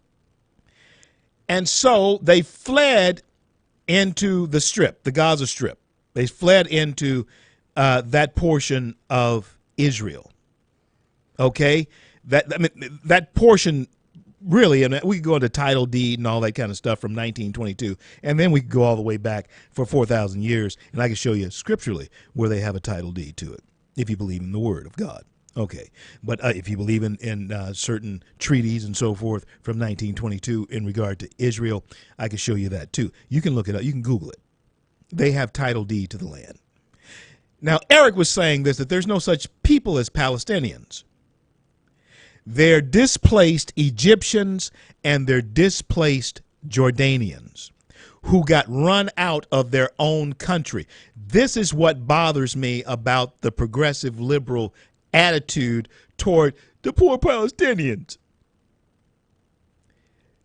And so they fled into the Strip, the Gaza Strip. They fled into that portion of Israel. Okay? That portion really, and we could go into title deed and all that kind of stuff from 1922, and then we could go all the way back for 4,000 years, and I can show you scripturally where they have a title deed to it, if you believe in the Word of God. Okay, but if you believe in certain treaties and so forth from 1922 in regard to Israel, I can show you that too. You can look it up. You can Google it. They have title deed to the land. Now, Eric was saying this, that there's no such people as Palestinians. They're displaced Egyptians and they're displaced Jordanians who got run out of their own country. This is what bothers me about the progressive liberal attitude toward the poor Palestinians.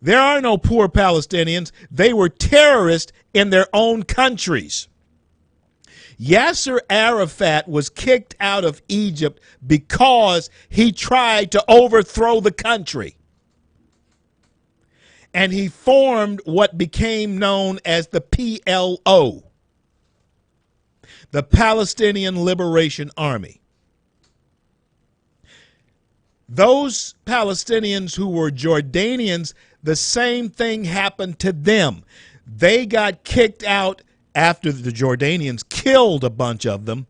There are no poor Palestinians. They were terrorists in their own countries. Yasser Arafat was kicked out of Egypt because he tried to overthrow the country. And he formed what became known as the PLO, the Palestinian Liberation Army. Those Palestinians who were Jordanians, the same thing happened to them. They got kicked out after the Jordanians killed a bunch of them.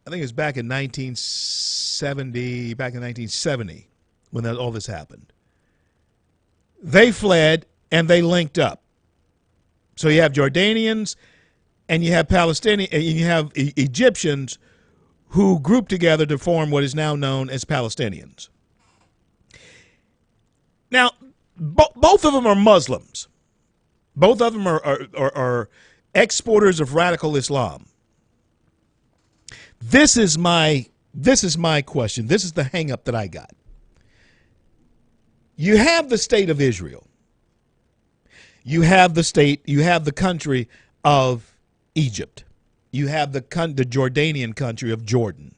I think it was back in 1960 back in 1970, when all this happened. They fled and they linked up. So you have Jordanians and you have Palestinians and you have Egyptians who grouped together to form what is now known as Palestinians. Now, both of them are Muslims. Both of them are exporters of radical Islam. This is my question. This is the hang up that I got. You have the state of Israel. You have the country of Egypt. You have the Jordanian country of Jordan.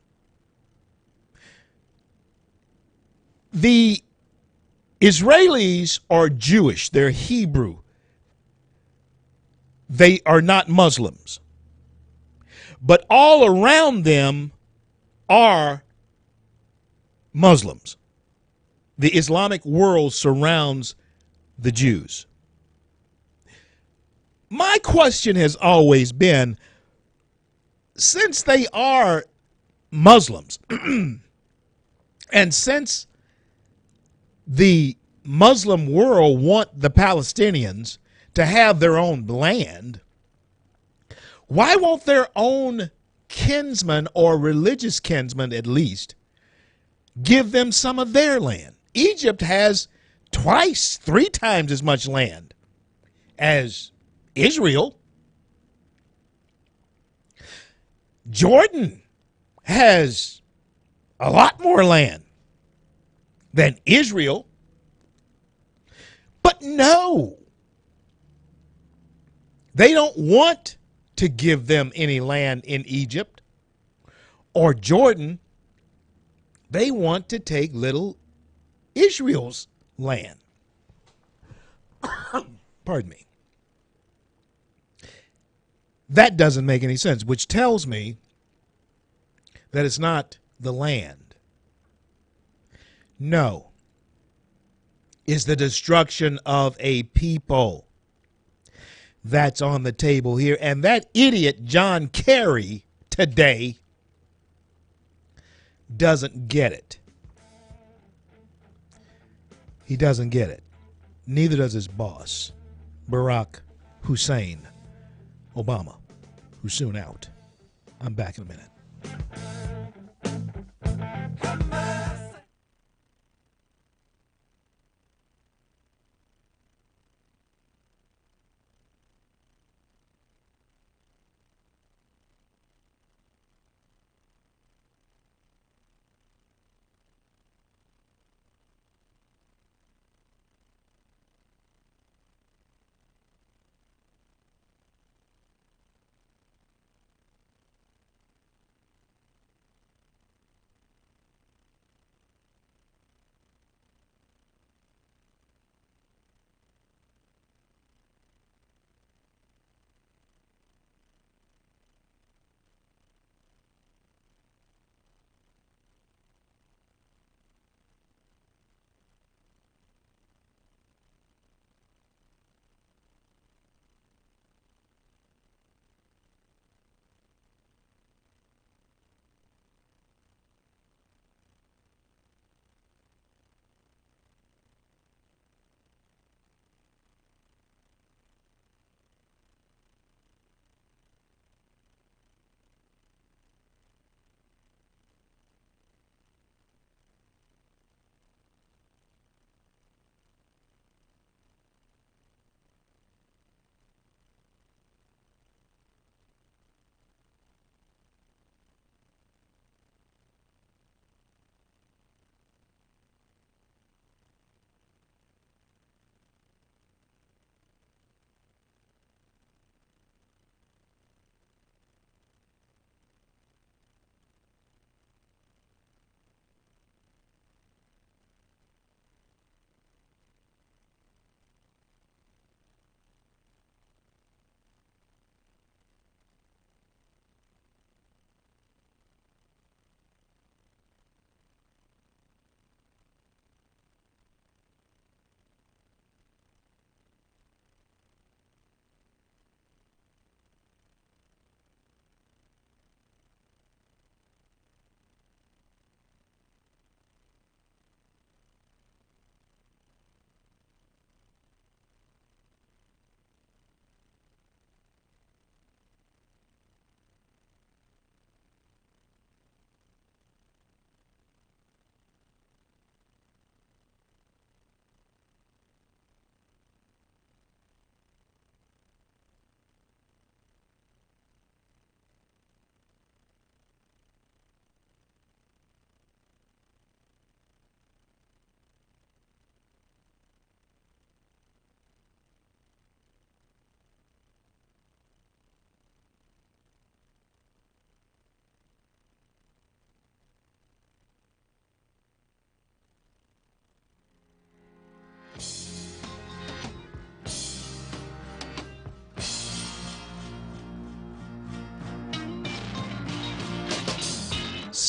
The Israelis are Jewish. They're Hebrew. They are not Muslims. But all around them are Muslims. The Islamic world surrounds the Jews. My question has always been, since they are Muslims, and since the Muslim world want the Palestinians to have their own land, why won't their own kinsmen, or religious kinsmen at least, give them some of their land? Egypt has 3 times as much land as Israel. Jordan has a lot more land than Israel. But no, they don't want to give them any land in Egypt or Jordan. They want to take little Israel's land. Pardon me. That doesn't make any sense, which tells me that it's not the land. No. It's the destruction of a people that's on the table here. And that idiot John Kerry today doesn't get it. He doesn't get it. Neither does his boss, Barack Hussein Obama, who's soon out. I'm back in a minute.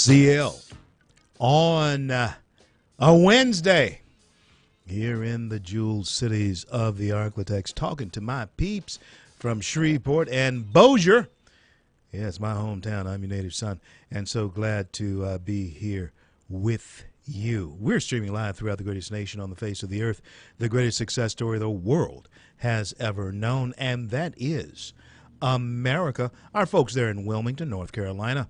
CL on a Wednesday here in the jeweled cities of the Arklatex, talking to my peeps from Shreveport and Bossier. Yeah, it's my hometown. I'm your native son, and so glad to be here with you. We're streaming live throughout the greatest nation on the face of the earth, the greatest success story the world has ever known, and that is America. Our folks there in Wilmington, North Carolina,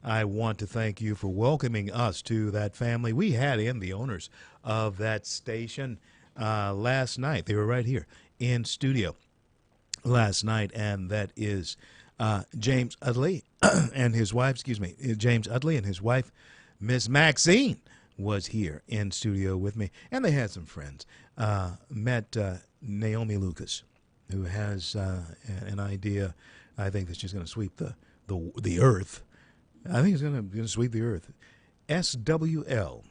I want to thank you for welcoming us to that family. We had in the owners of that station last night. They were right here in studio last night, and that is James Utley and his wife, James Utley and his wife, Miss Maxine, was here in studio with me, and they had some friends. Met Naomi Lucas, who has an idea, I think, that's just going to sweep the earth. I think it's going to sweep the earth. SWL.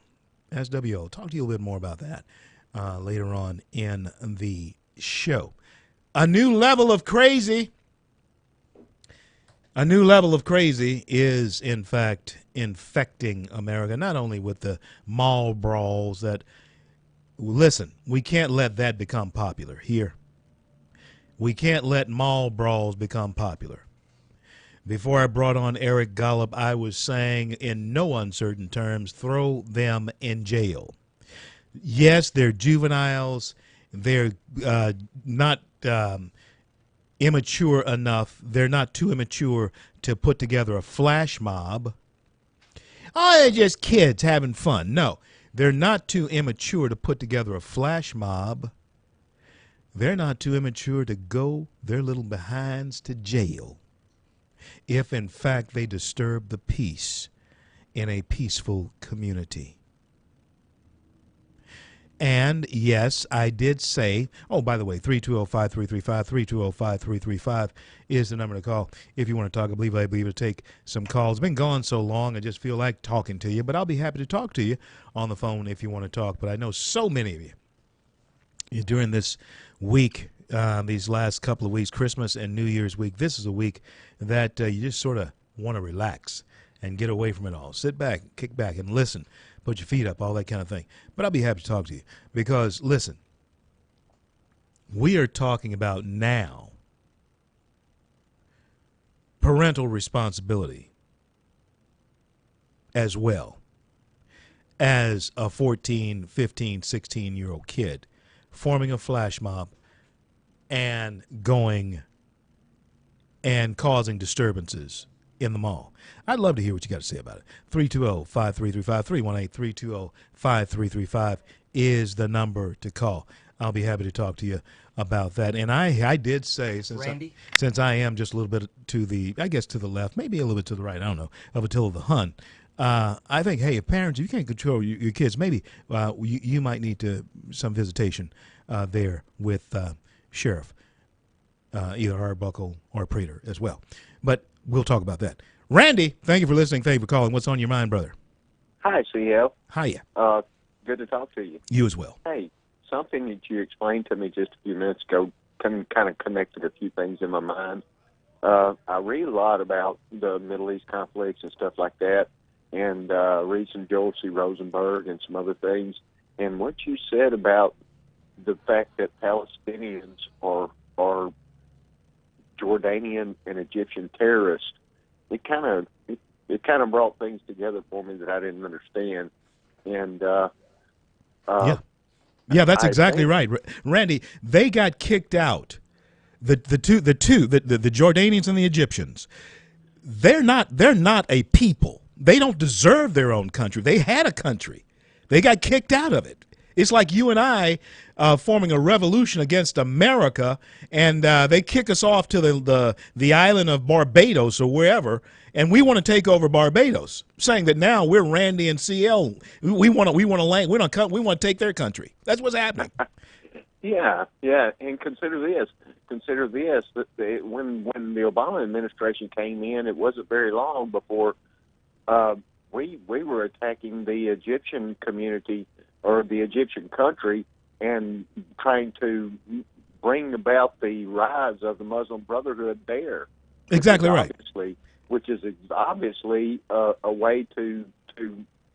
Talk to you a little bit more about that later on in the show. A new level of crazy. A new level of crazy is, in fact, infecting America, not only with the mall brawls that, listen, we can't let that become popular here. We can't let mall brawls become popular. Before I brought on Eric Gollop, I was saying in no uncertain terms, throw them in jail. Yes, they're juveniles. They're not immature enough. They're not too immature to put together a flash mob. Oh, they're just kids having fun. No, they're not too immature to put together a flash mob. They're not too immature to go their little behinds to jail if, in fact, they disturb the peace in a peaceful community. And, yes, I did say, oh, by the way, 320-5335, 320-5335 is the number to call if you want to talk. I believe it'll take some calls. It's been gone so long, I just feel like talking to you, but I'll be happy to talk to you on the phone if you want to talk. But I know so many of you during this week, these last couple of weeks, Christmas and New Year's week, this is a week that you just sort of want to relax and get away from it all. Sit back, kick back, and listen. Put your feet up, all that kind of thing. But I'll be happy to talk to you because, listen, we are talking about now parental responsibility as well as a 14, 15, 16-year-old kid forming a flash mob and going and causing disturbances in the mall. I'd love to hear what you got to say about it. 320-5335, 318-320-5335 is the number to call. I'll be happy to talk to you about that. And I did say, since I am just a little bit to the left, maybe a little bit to the right, I don't know, of Attila the Hun, I think, hey, if parents, if you can't control your kids, maybe you might need some visitation there with Sheriff, either Arbuckle or Prater as well. But we'll talk about that. Randy, thank you for listening. Thank you for calling. What's on your mind, brother? Hi, CL. Hiya. Good to talk to you. You as well. Hey, something that you explained to me just a few minutes ago kind of connected a few things in my mind. I read a lot about the Middle East conflicts and stuff like that, and read some Joel C. Rosenberg and some other things. And what you said about the fact that Palestinians are Jordanian and Egyptian terrorists, it kind of brought things together for me that I didn't understand. And yeah, that's exactly right, Randy. They got kicked out. The Jordanians and the Egyptians. They're not a people. They don't deserve their own country. They had a country. They got kicked out of it. It's like you and I forming a revolution against America, and they kick us off to the island of Barbados or wherever, and we want to take over Barbados, saying that now we're Randy and CL. We want to take their country. That's what's happening. Yeah, and consider this. That when the Obama administration came in, it wasn't very long before we were attacking the Egyptian community or the Egyptian country and trying to bring about the rise of the Muslim Brotherhood there. Exactly right. which is obviously a way to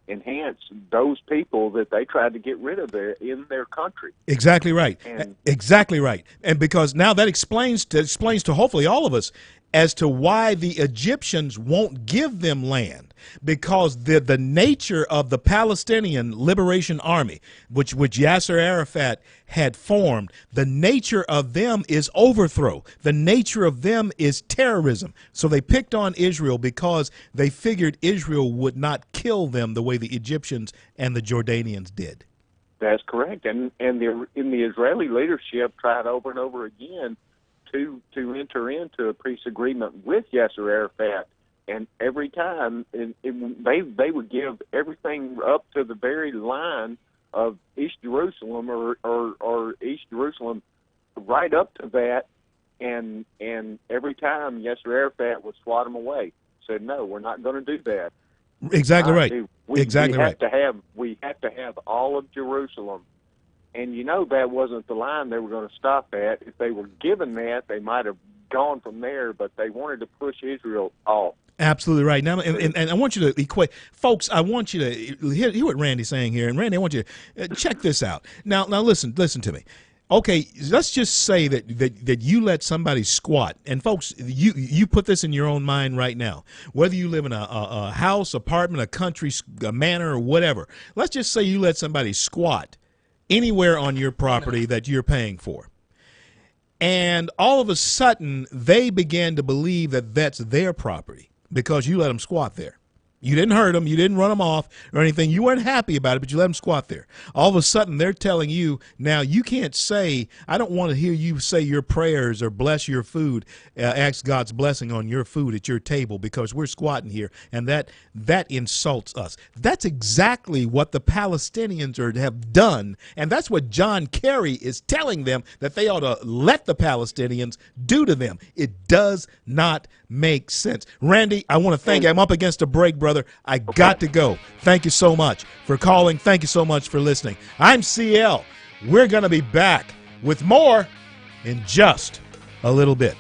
enhance those people that they tried to get rid of in their country. Exactly right. And Exactly right. And because now that explains to hopefully all of us as to why the Egyptians won't give them land, because the nature of the Palestinian Liberation Army, which Yasser Arafat had formed, the nature of them is overthrow. The nature of them is terrorism. So they picked on Israel because they figured Israel would not kill them the way the Egyptians and the Jordanians did. that's correct. And the Israeli leadership tried over and over again to enter into a peace agreement with Yasser Arafat, and every time they would give everything up to the very line of East Jerusalem or East Jerusalem right up to that, and every time Yasser Arafat would swat them away. Said, no, we're not going to do that. Exactly right. Exactly right. We have to have all of Jerusalem. And that wasn't the line they were going to stop at. If they were given that, they might have gone from there, but they wanted to push Israel off. Absolutely right. Now, and I want you to equate, folks. I want you to hear what Randy's saying here. And Randy, I want you to check this out. Now, listen to me. Okay, let's just say that you let somebody squat, and folks, you put this in your own mind right now. Whether you live in a house, apartment, a country, a manor, or whatever. Let's just say you let somebody squat anywhere on your property that you're paying for. And all of a sudden, they began to believe that that's their property because you let them squat there. You didn't hurt them. You didn't run them off or anything. You weren't happy about it, but you let them squat there. All of a sudden, they're telling you, now you can't say, I don't want to hear you say your prayers or bless your food, ask God's blessing on your food at your table because we're squatting here, and that insults us. That's exactly what the Palestinians have done, and that's what John Kerry is telling them that they ought to let the Palestinians do to them. It does not make sense. Randy, I want to thank you. I'm up against a break, brother. I got to go. Thank you so much for calling. Thank you so much for listening. I'm CL. We're going to be back with more in just a little bit.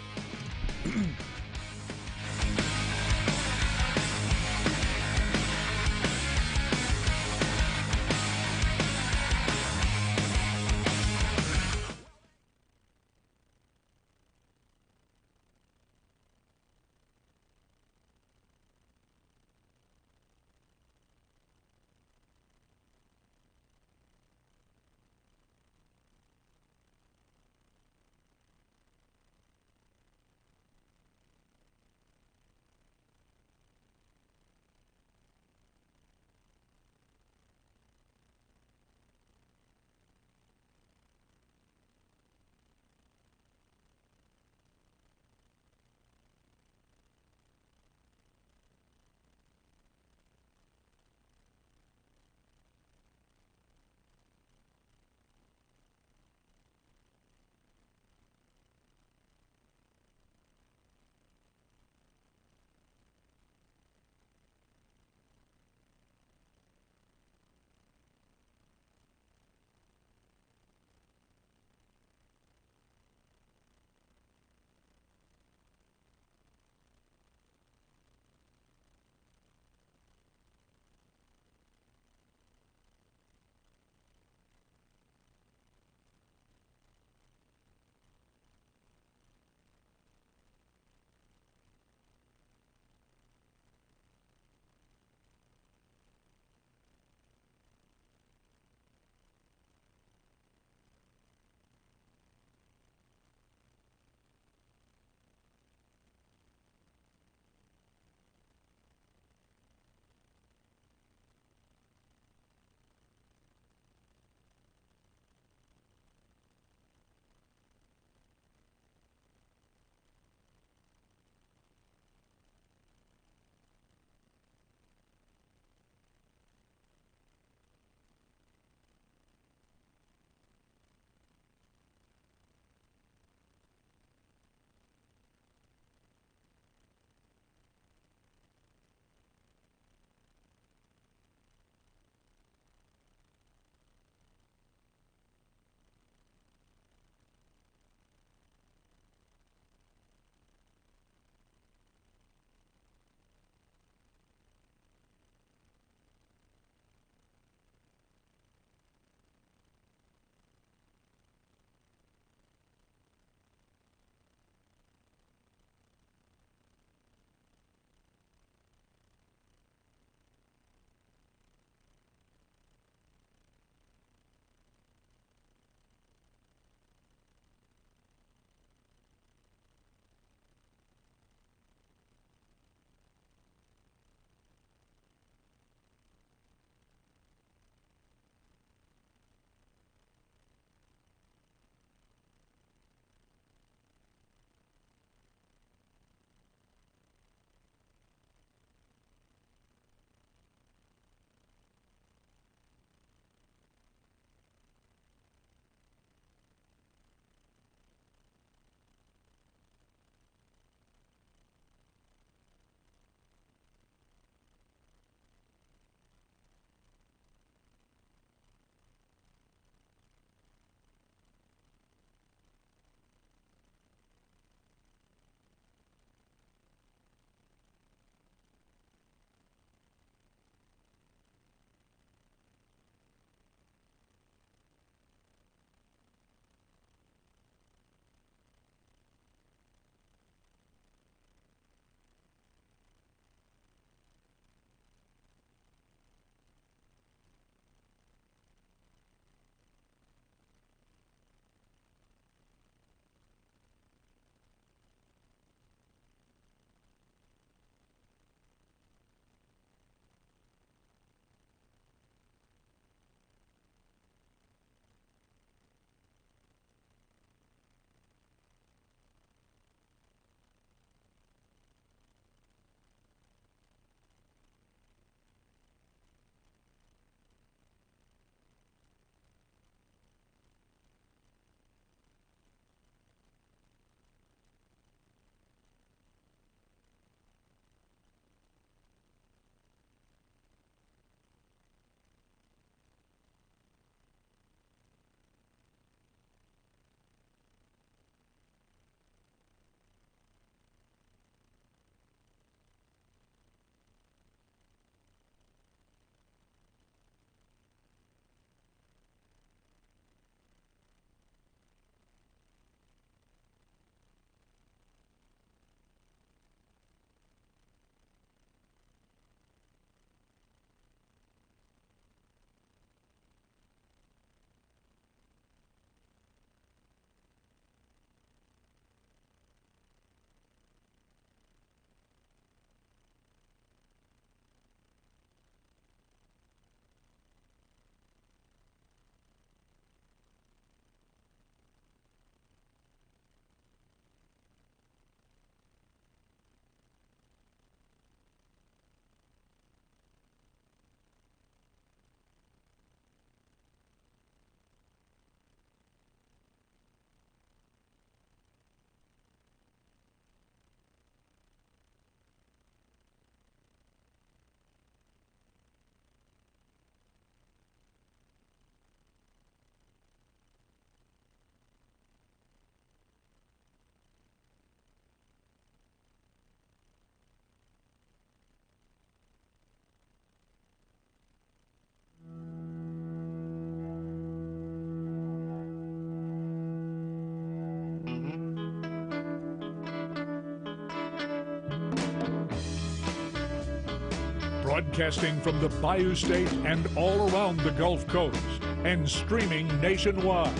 Broadcasting from the Bayou State and all around the Gulf Coast and streaming nationwide.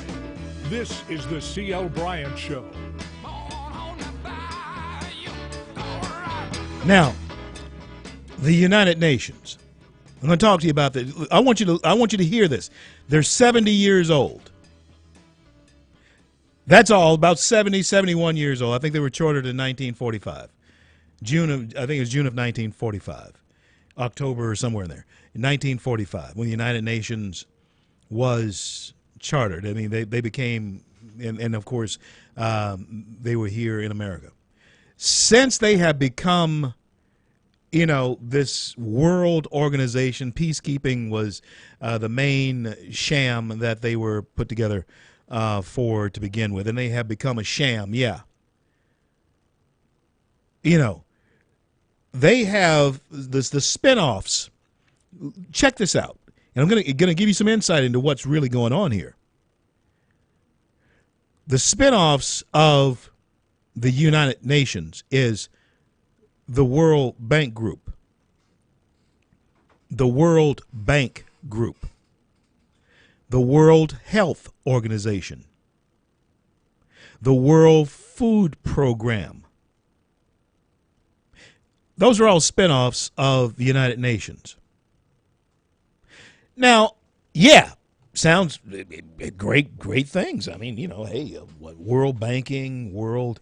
This is the C.L. Bryant Show. Now, the United Nations. I'm going to talk to you about this. I want you to hear this. They're 70 years old. That's all, about 70, 71 years old. I think they were chartered in 1945. I think it was June of 1945. October or somewhere in there. In 1945, when the United Nations was chartered. I mean, they became, and of course, they were here in America. Since they have become, this world organization, peacekeeping was the main sham that they were put together for to begin with, and they have become a sham. Yeah. They have the spinoffs. Check this out, and I'm going to give you some insight into what's really going on here. The spinoffs of the United Nations is the World Bank Group, the World Bank Group, the World Health Organization, the World Food Program. Those are all spinoffs of the United Nations. Now, yeah, sounds great things. I mean, hey, World Banking, World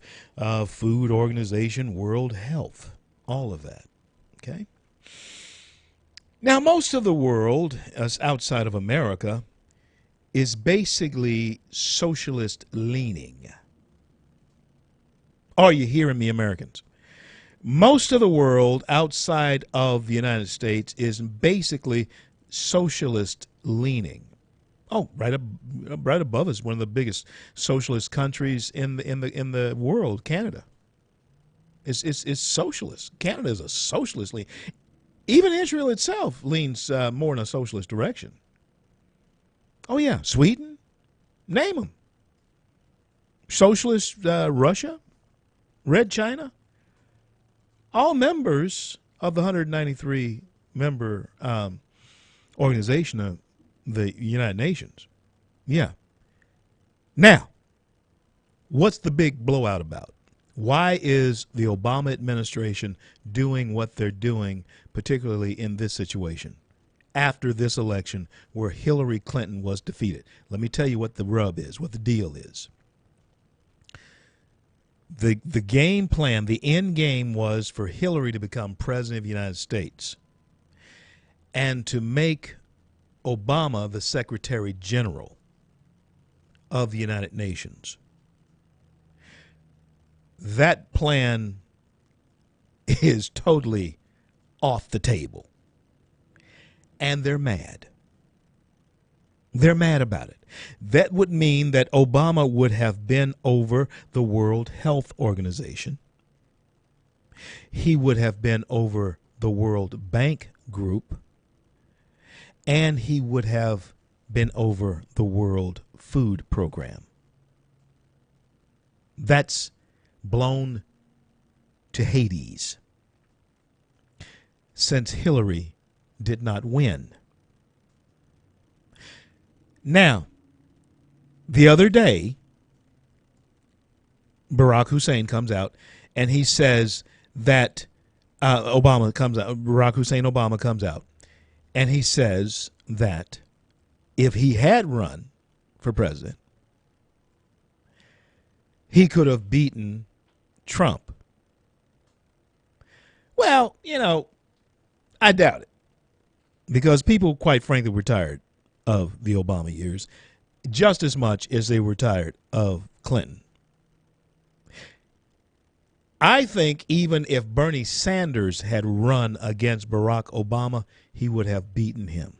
Food Organization, World Health, all of that. Okay. Now, most of the world, outside of America, is basically socialist leaning. Are you hearing me, Americans? Most of the world outside of the United States is basically socialist leaning. Oh, right above us, one of the biggest socialist countries in the world, Canada. It's socialist. Canada is a socialist lean. Even Israel itself leans more in a socialist direction. Oh yeah, Sweden, name them. Socialist Russia, Red China, all members of the 193 member organization of the United Nations. Yeah. Now, what's the big blowout about? Why is the Obama administration doing what they're doing, particularly in this situation, after this election where Hillary Clinton was defeated? Let me tell you what the rub is, what the deal is. The game plan, the end game was for Hillary to become president of the United States and to make Obama the Secretary General of the United Nations. That plan is totally off the table. And they're mad. They're mad about it. That would mean that Obama would have been over the World Health Organization. He would have been over the World Bank Group. And he would have been over the World Food Program. That's blown to Hades since Hillary did not win. Now, the other day, Barack Hussein comes out and he says that Barack Hussein Obama comes out and he says that if he had run for president, he could have beaten Trump. Well, I doubt it, because people, quite frankly, were tired of the Obama years just as much as they were tired of Clinton. I think even if Bernie Sanders had run against Barack Obama, he would have beaten him.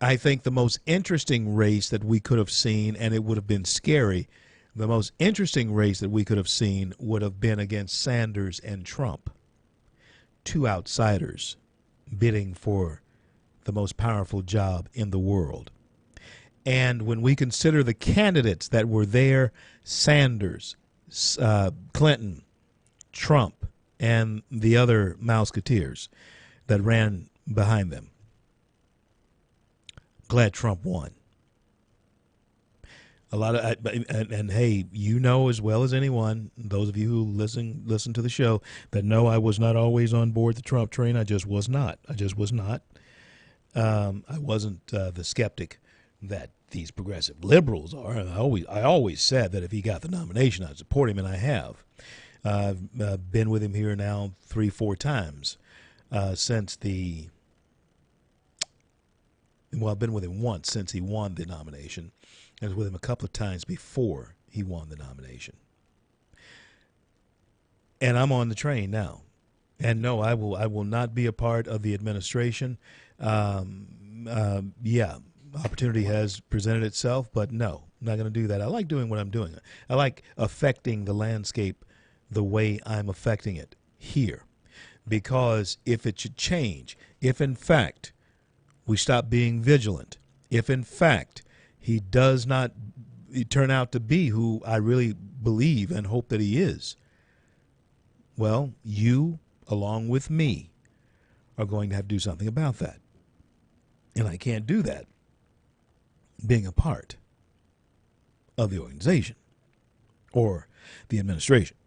I think the most interesting race that we could have seen, and it would have been scary, the most interesting race that we could have seen would have been against Sanders and Trump, two outsiders bidding for the most powerful job in the world. And when we consider the candidates that were there, Sanders, Clinton, Trump, and the other Mouseketeers that ran behind them. Glad Trump won. A lot of and hey, you know as well as anyone, those of you who listen to the show, that know I was not always on board the Trump train. I just was not. I wasn't the skeptic that these progressive liberals are. I always said that if he got the nomination, I'd support him, and I have. I've been with him here now 3-4 times since the. Well, I've been with him once since he won the nomination. I was with him a couple of times before he won the nomination. And I'm on the train now. And no, I will not be a part of the administration. Yeah, opportunity has presented itself, but no, I'm not going to do that. I like doing what I'm doing. I like affecting the landscape the way I'm affecting it here. Because if it should change, if in fact we stop being vigilant, if in fact he does not turn out to be who I really believe and hope that he is, well, you, along with me, are going to have to do something about that. And I can't do that being a part of the organization or the administration.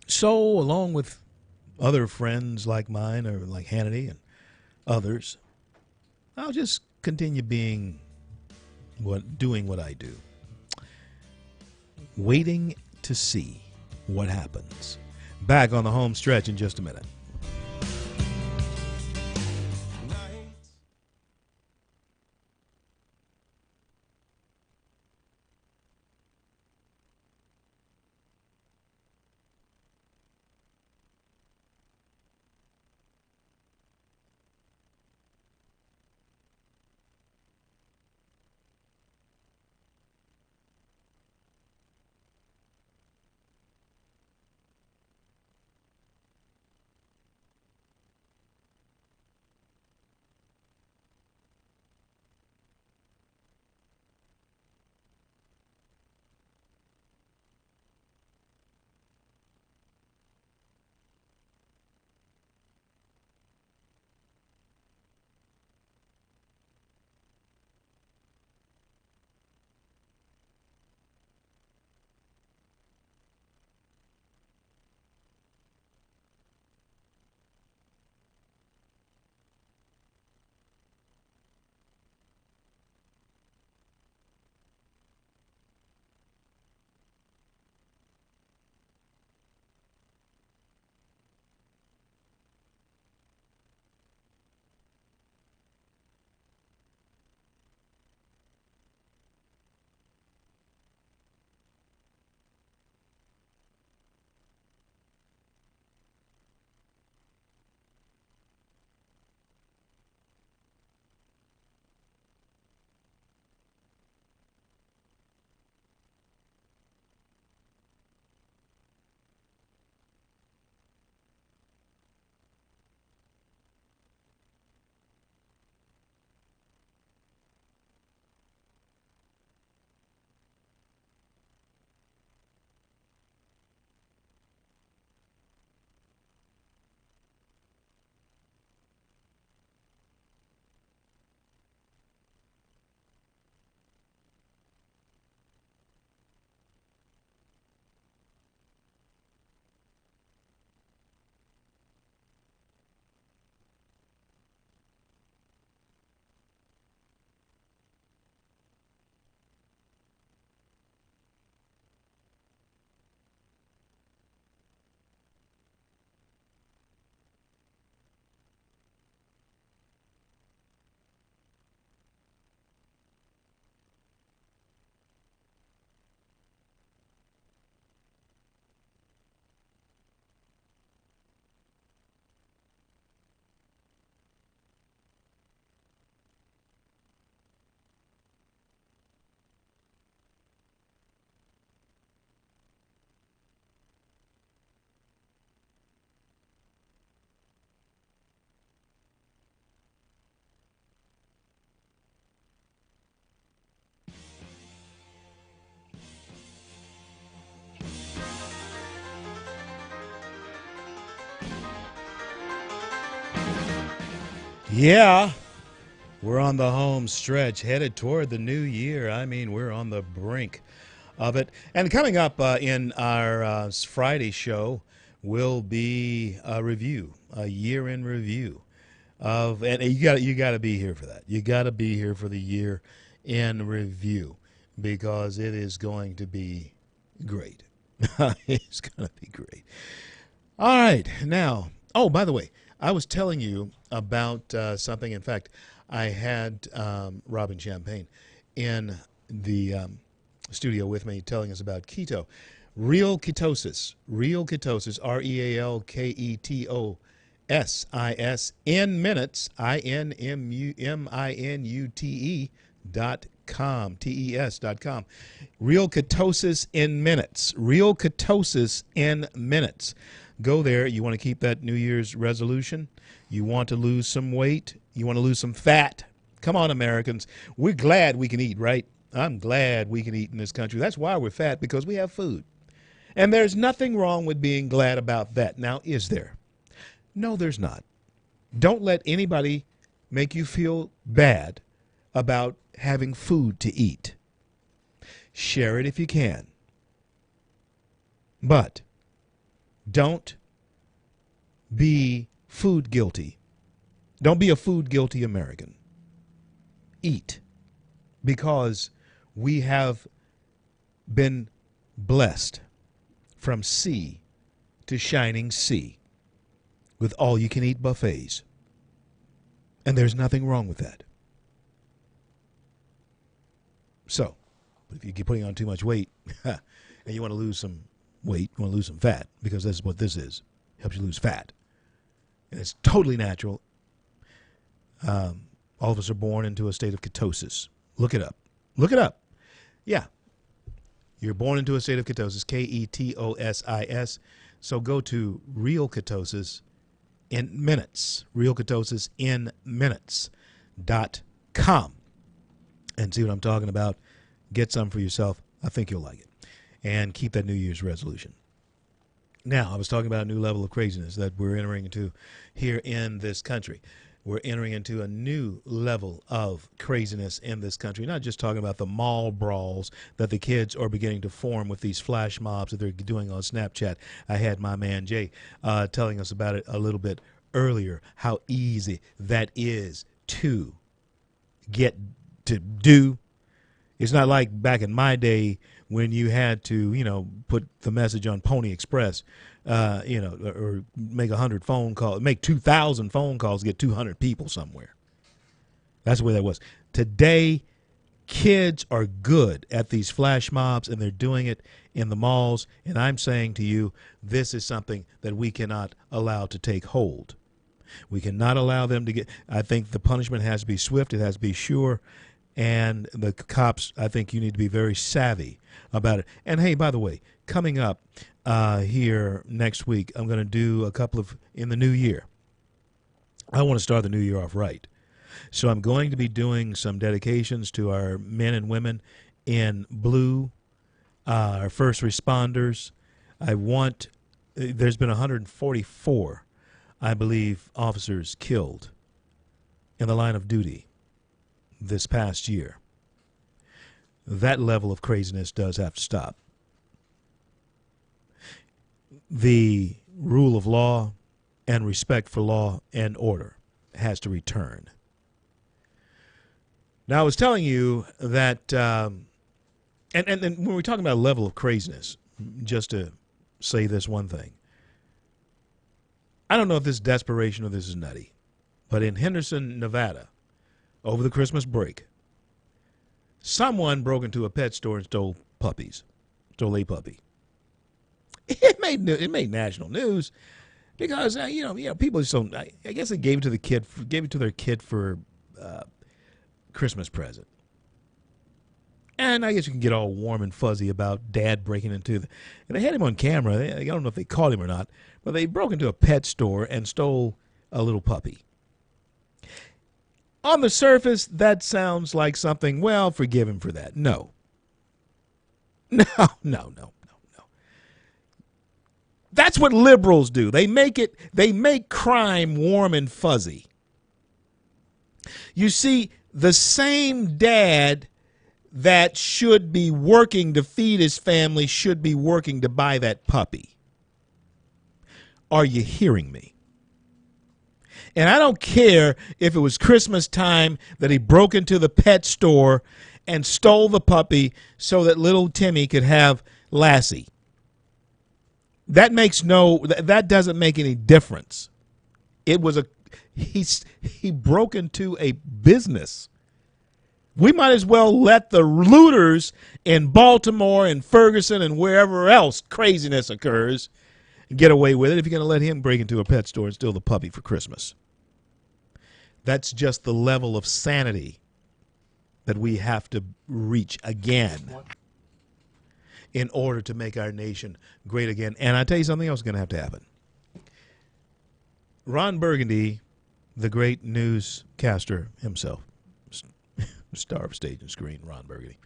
So, along with other friends like mine or like Hannity and others, I'll just continue doing what I do. Waiting to see what happens. Back on the home stretch in just a minute. Yeah, we're on the home stretch, headed toward the new year. I mean, we're on the brink of it. And coming up in our Friday show will be a review, a year in review of, and you got to be here for that. You got to be here for the year in review because it is going to be great. It's going to be great. All right, now. Oh, by the way, I was telling you about something. In fact, I had Robin Champagne in the studio with me telling us about keto. Real ketosis, RealKetosis, in minutes, INMUTE.com, TES.com. Real ketosis in minutes, real ketosis in minutes. Go there. You want to keep that New Year's resolution. You want to lose some weight. You want to lose some fat. Come on, Americans. We're glad we can eat, right? I'm glad we can eat in this country. That's why we're fat, because we have food. And there's nothing wrong with being glad about that. Now, is there? No, there's not. Don't let anybody make you feel bad about having food to eat. Share it if you can. But don't be food guilty. Don't be a food guilty American. Eat, because we have been blessed from sea to shining sea with all you can eat buffets. And there's nothing wrong with that. So, if you keep putting on too much weight and you want to lose some weight, you want to lose some fat, because that's what this is. It helps you lose fat. And it's totally natural. All of us are born into a state of ketosis. Look it up. Look it up. Yeah. You're born into a state of ketosis, Ketosis. So go to Real Ketosis in minutes, realketosis.com, and see what I'm talking about. Get some for yourself. I think you'll like it. And keep that New Year's resolution. Now, I was talking about a new level of craziness that we're entering into here in this country. We're entering into a new level of craziness in this country. Not just talking about the mall brawls that the kids are beginning to form with these flash mobs that they're doing on Snapchat. I had my man Jay telling us about it a little bit earlier, how easy that is to get to do. It's not like back in my day when you had to, put the message on Pony Express, or make 100 phone calls, make 2,000 phone calls to get 200 people somewhere. That's the way that was. Today, kids are good at these flash mobs, and they're doing it in the malls. And I'm saying to you, this is something that we cannot allow to take hold. We cannot allow them to get, I think the punishment has to be swift. It has to be sure. And the cops, I think you need to be very savvy about it. And hey, by the way, coming up here next week, I'm going to do a couple of, in the new year. I want to start the new year off right. So I'm going to be doing some dedications to our men and women in blue, our first responders. There's been 144, I believe, officers killed in the line of duty this past year. That level of craziness does have to stop. The rule of law and respect for law and order has to return. Now, I was telling you that, and when we're talking about a level of craziness, just to say this one thing, I don't know if this is desperation or this is nutty, but in Henderson, Nevada, over the Christmas break, someone broke into a pet store and stole a puppy. It made national news because people just don't. I guess they gave it to their kid for Christmas present. And I guess you can get all warm and fuzzy about dad breaking into and they had him on camera. I don't know if they caught him or not, but they broke into a pet store and stole a little puppy. On the surface, that sounds like something, well, forgive him for that. No. That's what liberals do. They make crime warm and fuzzy. You see, the same dad that should be working to feed his family should be working to buy that puppy. Are you hearing me? And I don't care if it was Christmas time that he broke into the pet store and stole the puppy so that little Timmy could have Lassie. That doesn't make any difference. It was he broke into a business. We might as well let the looters in Baltimore and Ferguson and wherever else craziness occurs get away with it if you're going to let him break into a pet store and steal the puppy for Christmas. That's just the level of sanity that we have to reach again in order to make our nation great again. And I tell you something else is going to have to happen. Ron Burgundy, the great newscaster himself, star of stage and screen, Ron Burgundy.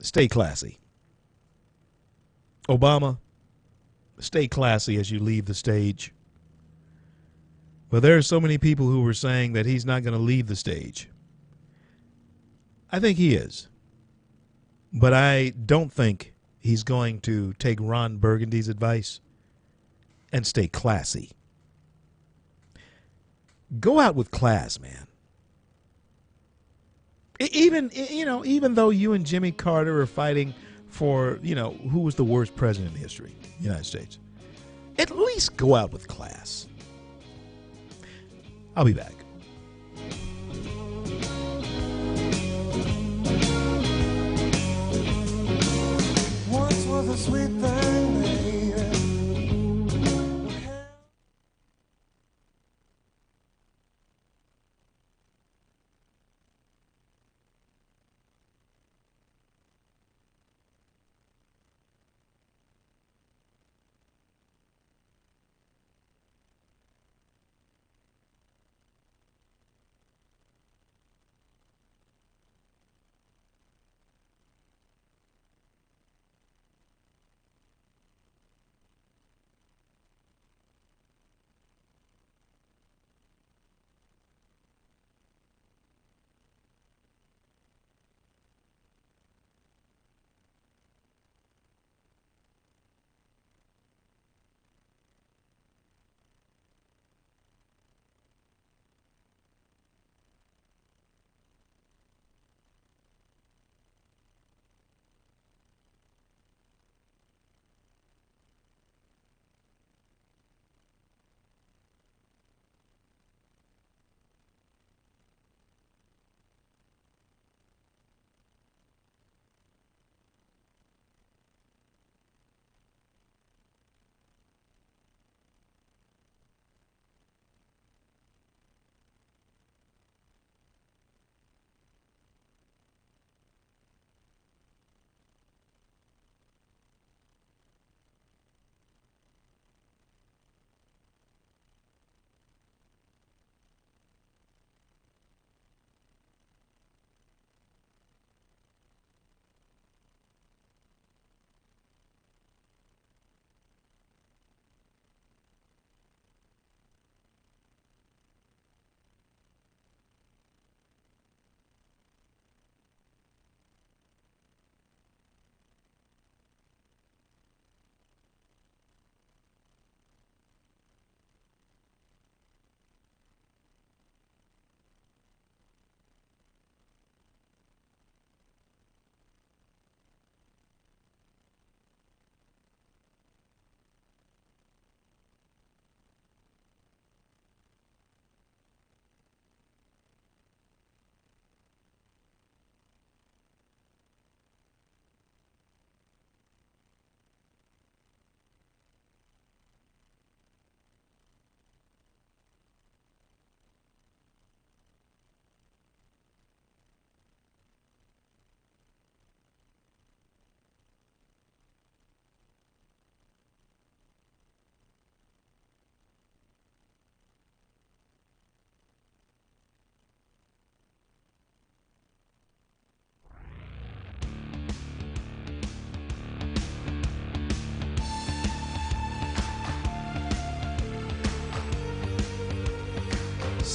Stay classy. Obama, stay classy as you leave the stage. Well, there are so many people who were saying that he's not going to leave the stage. I think he is. But I don't think he's going to take Ron Burgundy's advice and stay classy. Go out with class, man. Even though you and Jimmy Carter are fighting for, who was the worst president in history, the United States, at least go out with class. I'll be back. Once was a sweet thing, baby.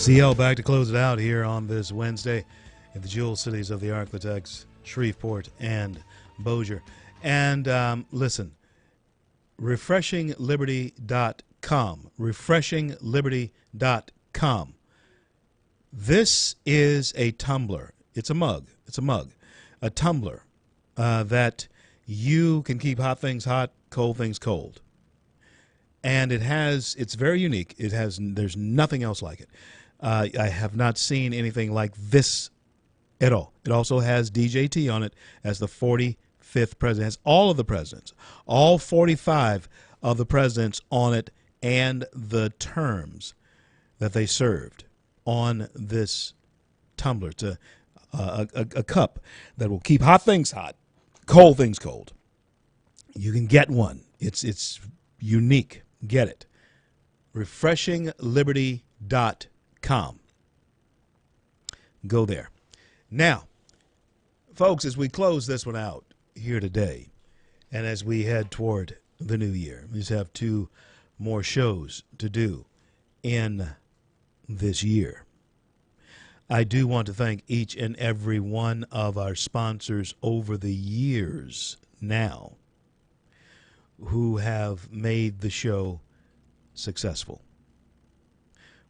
CL back to close it out here on this Wednesday in the jewel cities of the Arklatex, Shreveport, and Bossier. And listen, refreshingliberty.com, refreshingliberty.com. This is a tumbler. It's a mug. A tumbler that you can keep hot things hot, cold things cold. And it's very unique. There's nothing else like it. I have not seen anything like this at all. It also has DJT on it as the 45th president. It has all of the presidents, all 45 of the presidents on it, and the terms that they served on this tumbler. It's a cup that will keep hot things hot, cold things cold. You can get one. It's unique. Get it. refreshingliberty.com. Go there. Now, folks, as we close this one out here today, and as we head toward the new year, we just have 2 more shows to do in this year. I do want to thank each and every one of our sponsors over the years now who have made the show successful.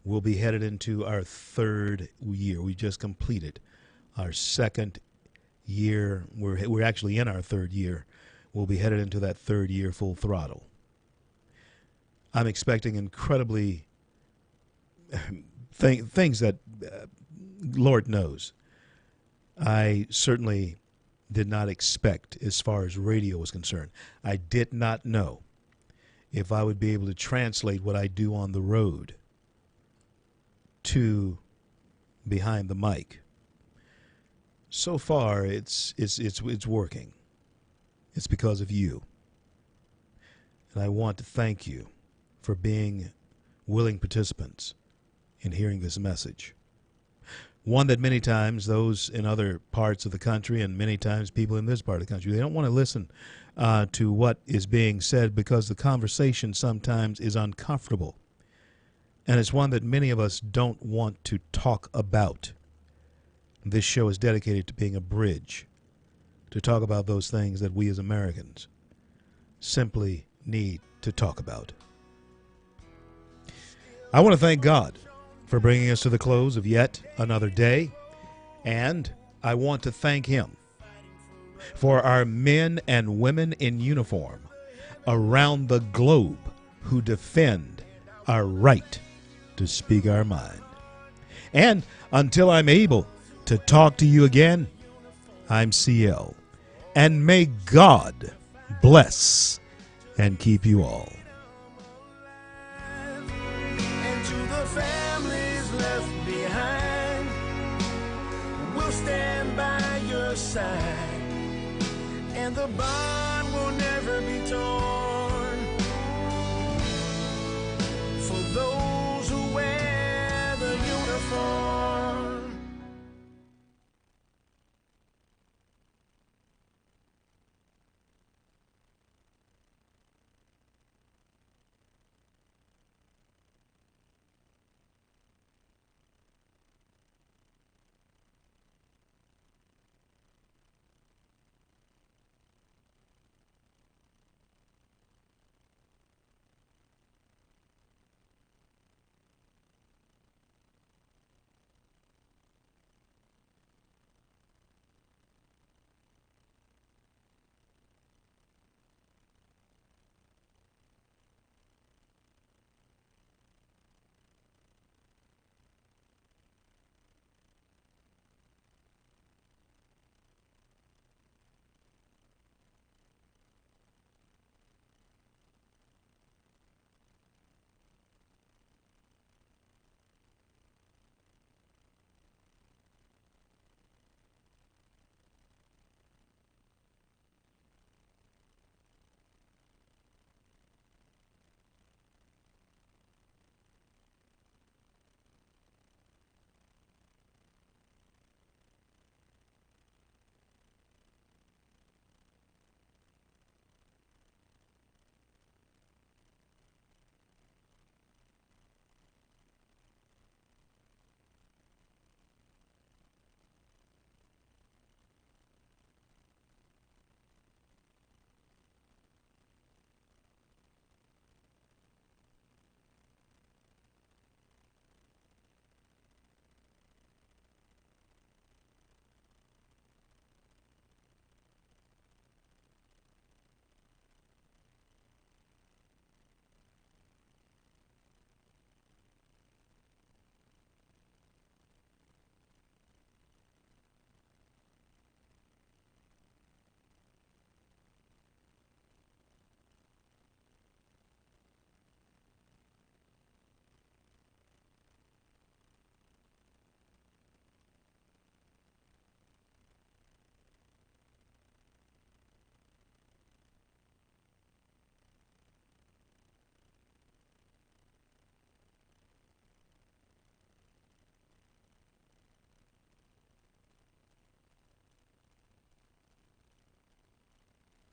We'll be headed into our 3rd year. We just completed our 2nd year. We're actually in our 3rd year. We'll be headed into that 3rd year full throttle. I'm expecting incredibly things that Lord knows I certainly did not expect as far as radio was concerned. I did not know if I would be able to translate what I do on the road to behind the mic. So far, it's working. It's because of you. And I want to thank you for being willing participants in hearing this message. One that many times those in other parts of the country and many times people in this part of the country, they don't want to listen to what is being said because the conversation sometimes is uncomfortable. And it's one that many of us don't want to talk about. This show is dedicated to being a bridge to talk about those things that we as Americans simply need to talk about. I want to thank God for bringing us to the close of yet another day, and I want to thank Him for our men and women in uniform around the globe who defend our right to speak our mind. And until I'm able to talk to you again, I'm CL, and may God bless and keep you all. And to the families left behind, we'll stand by your side, and the bond will never be torn.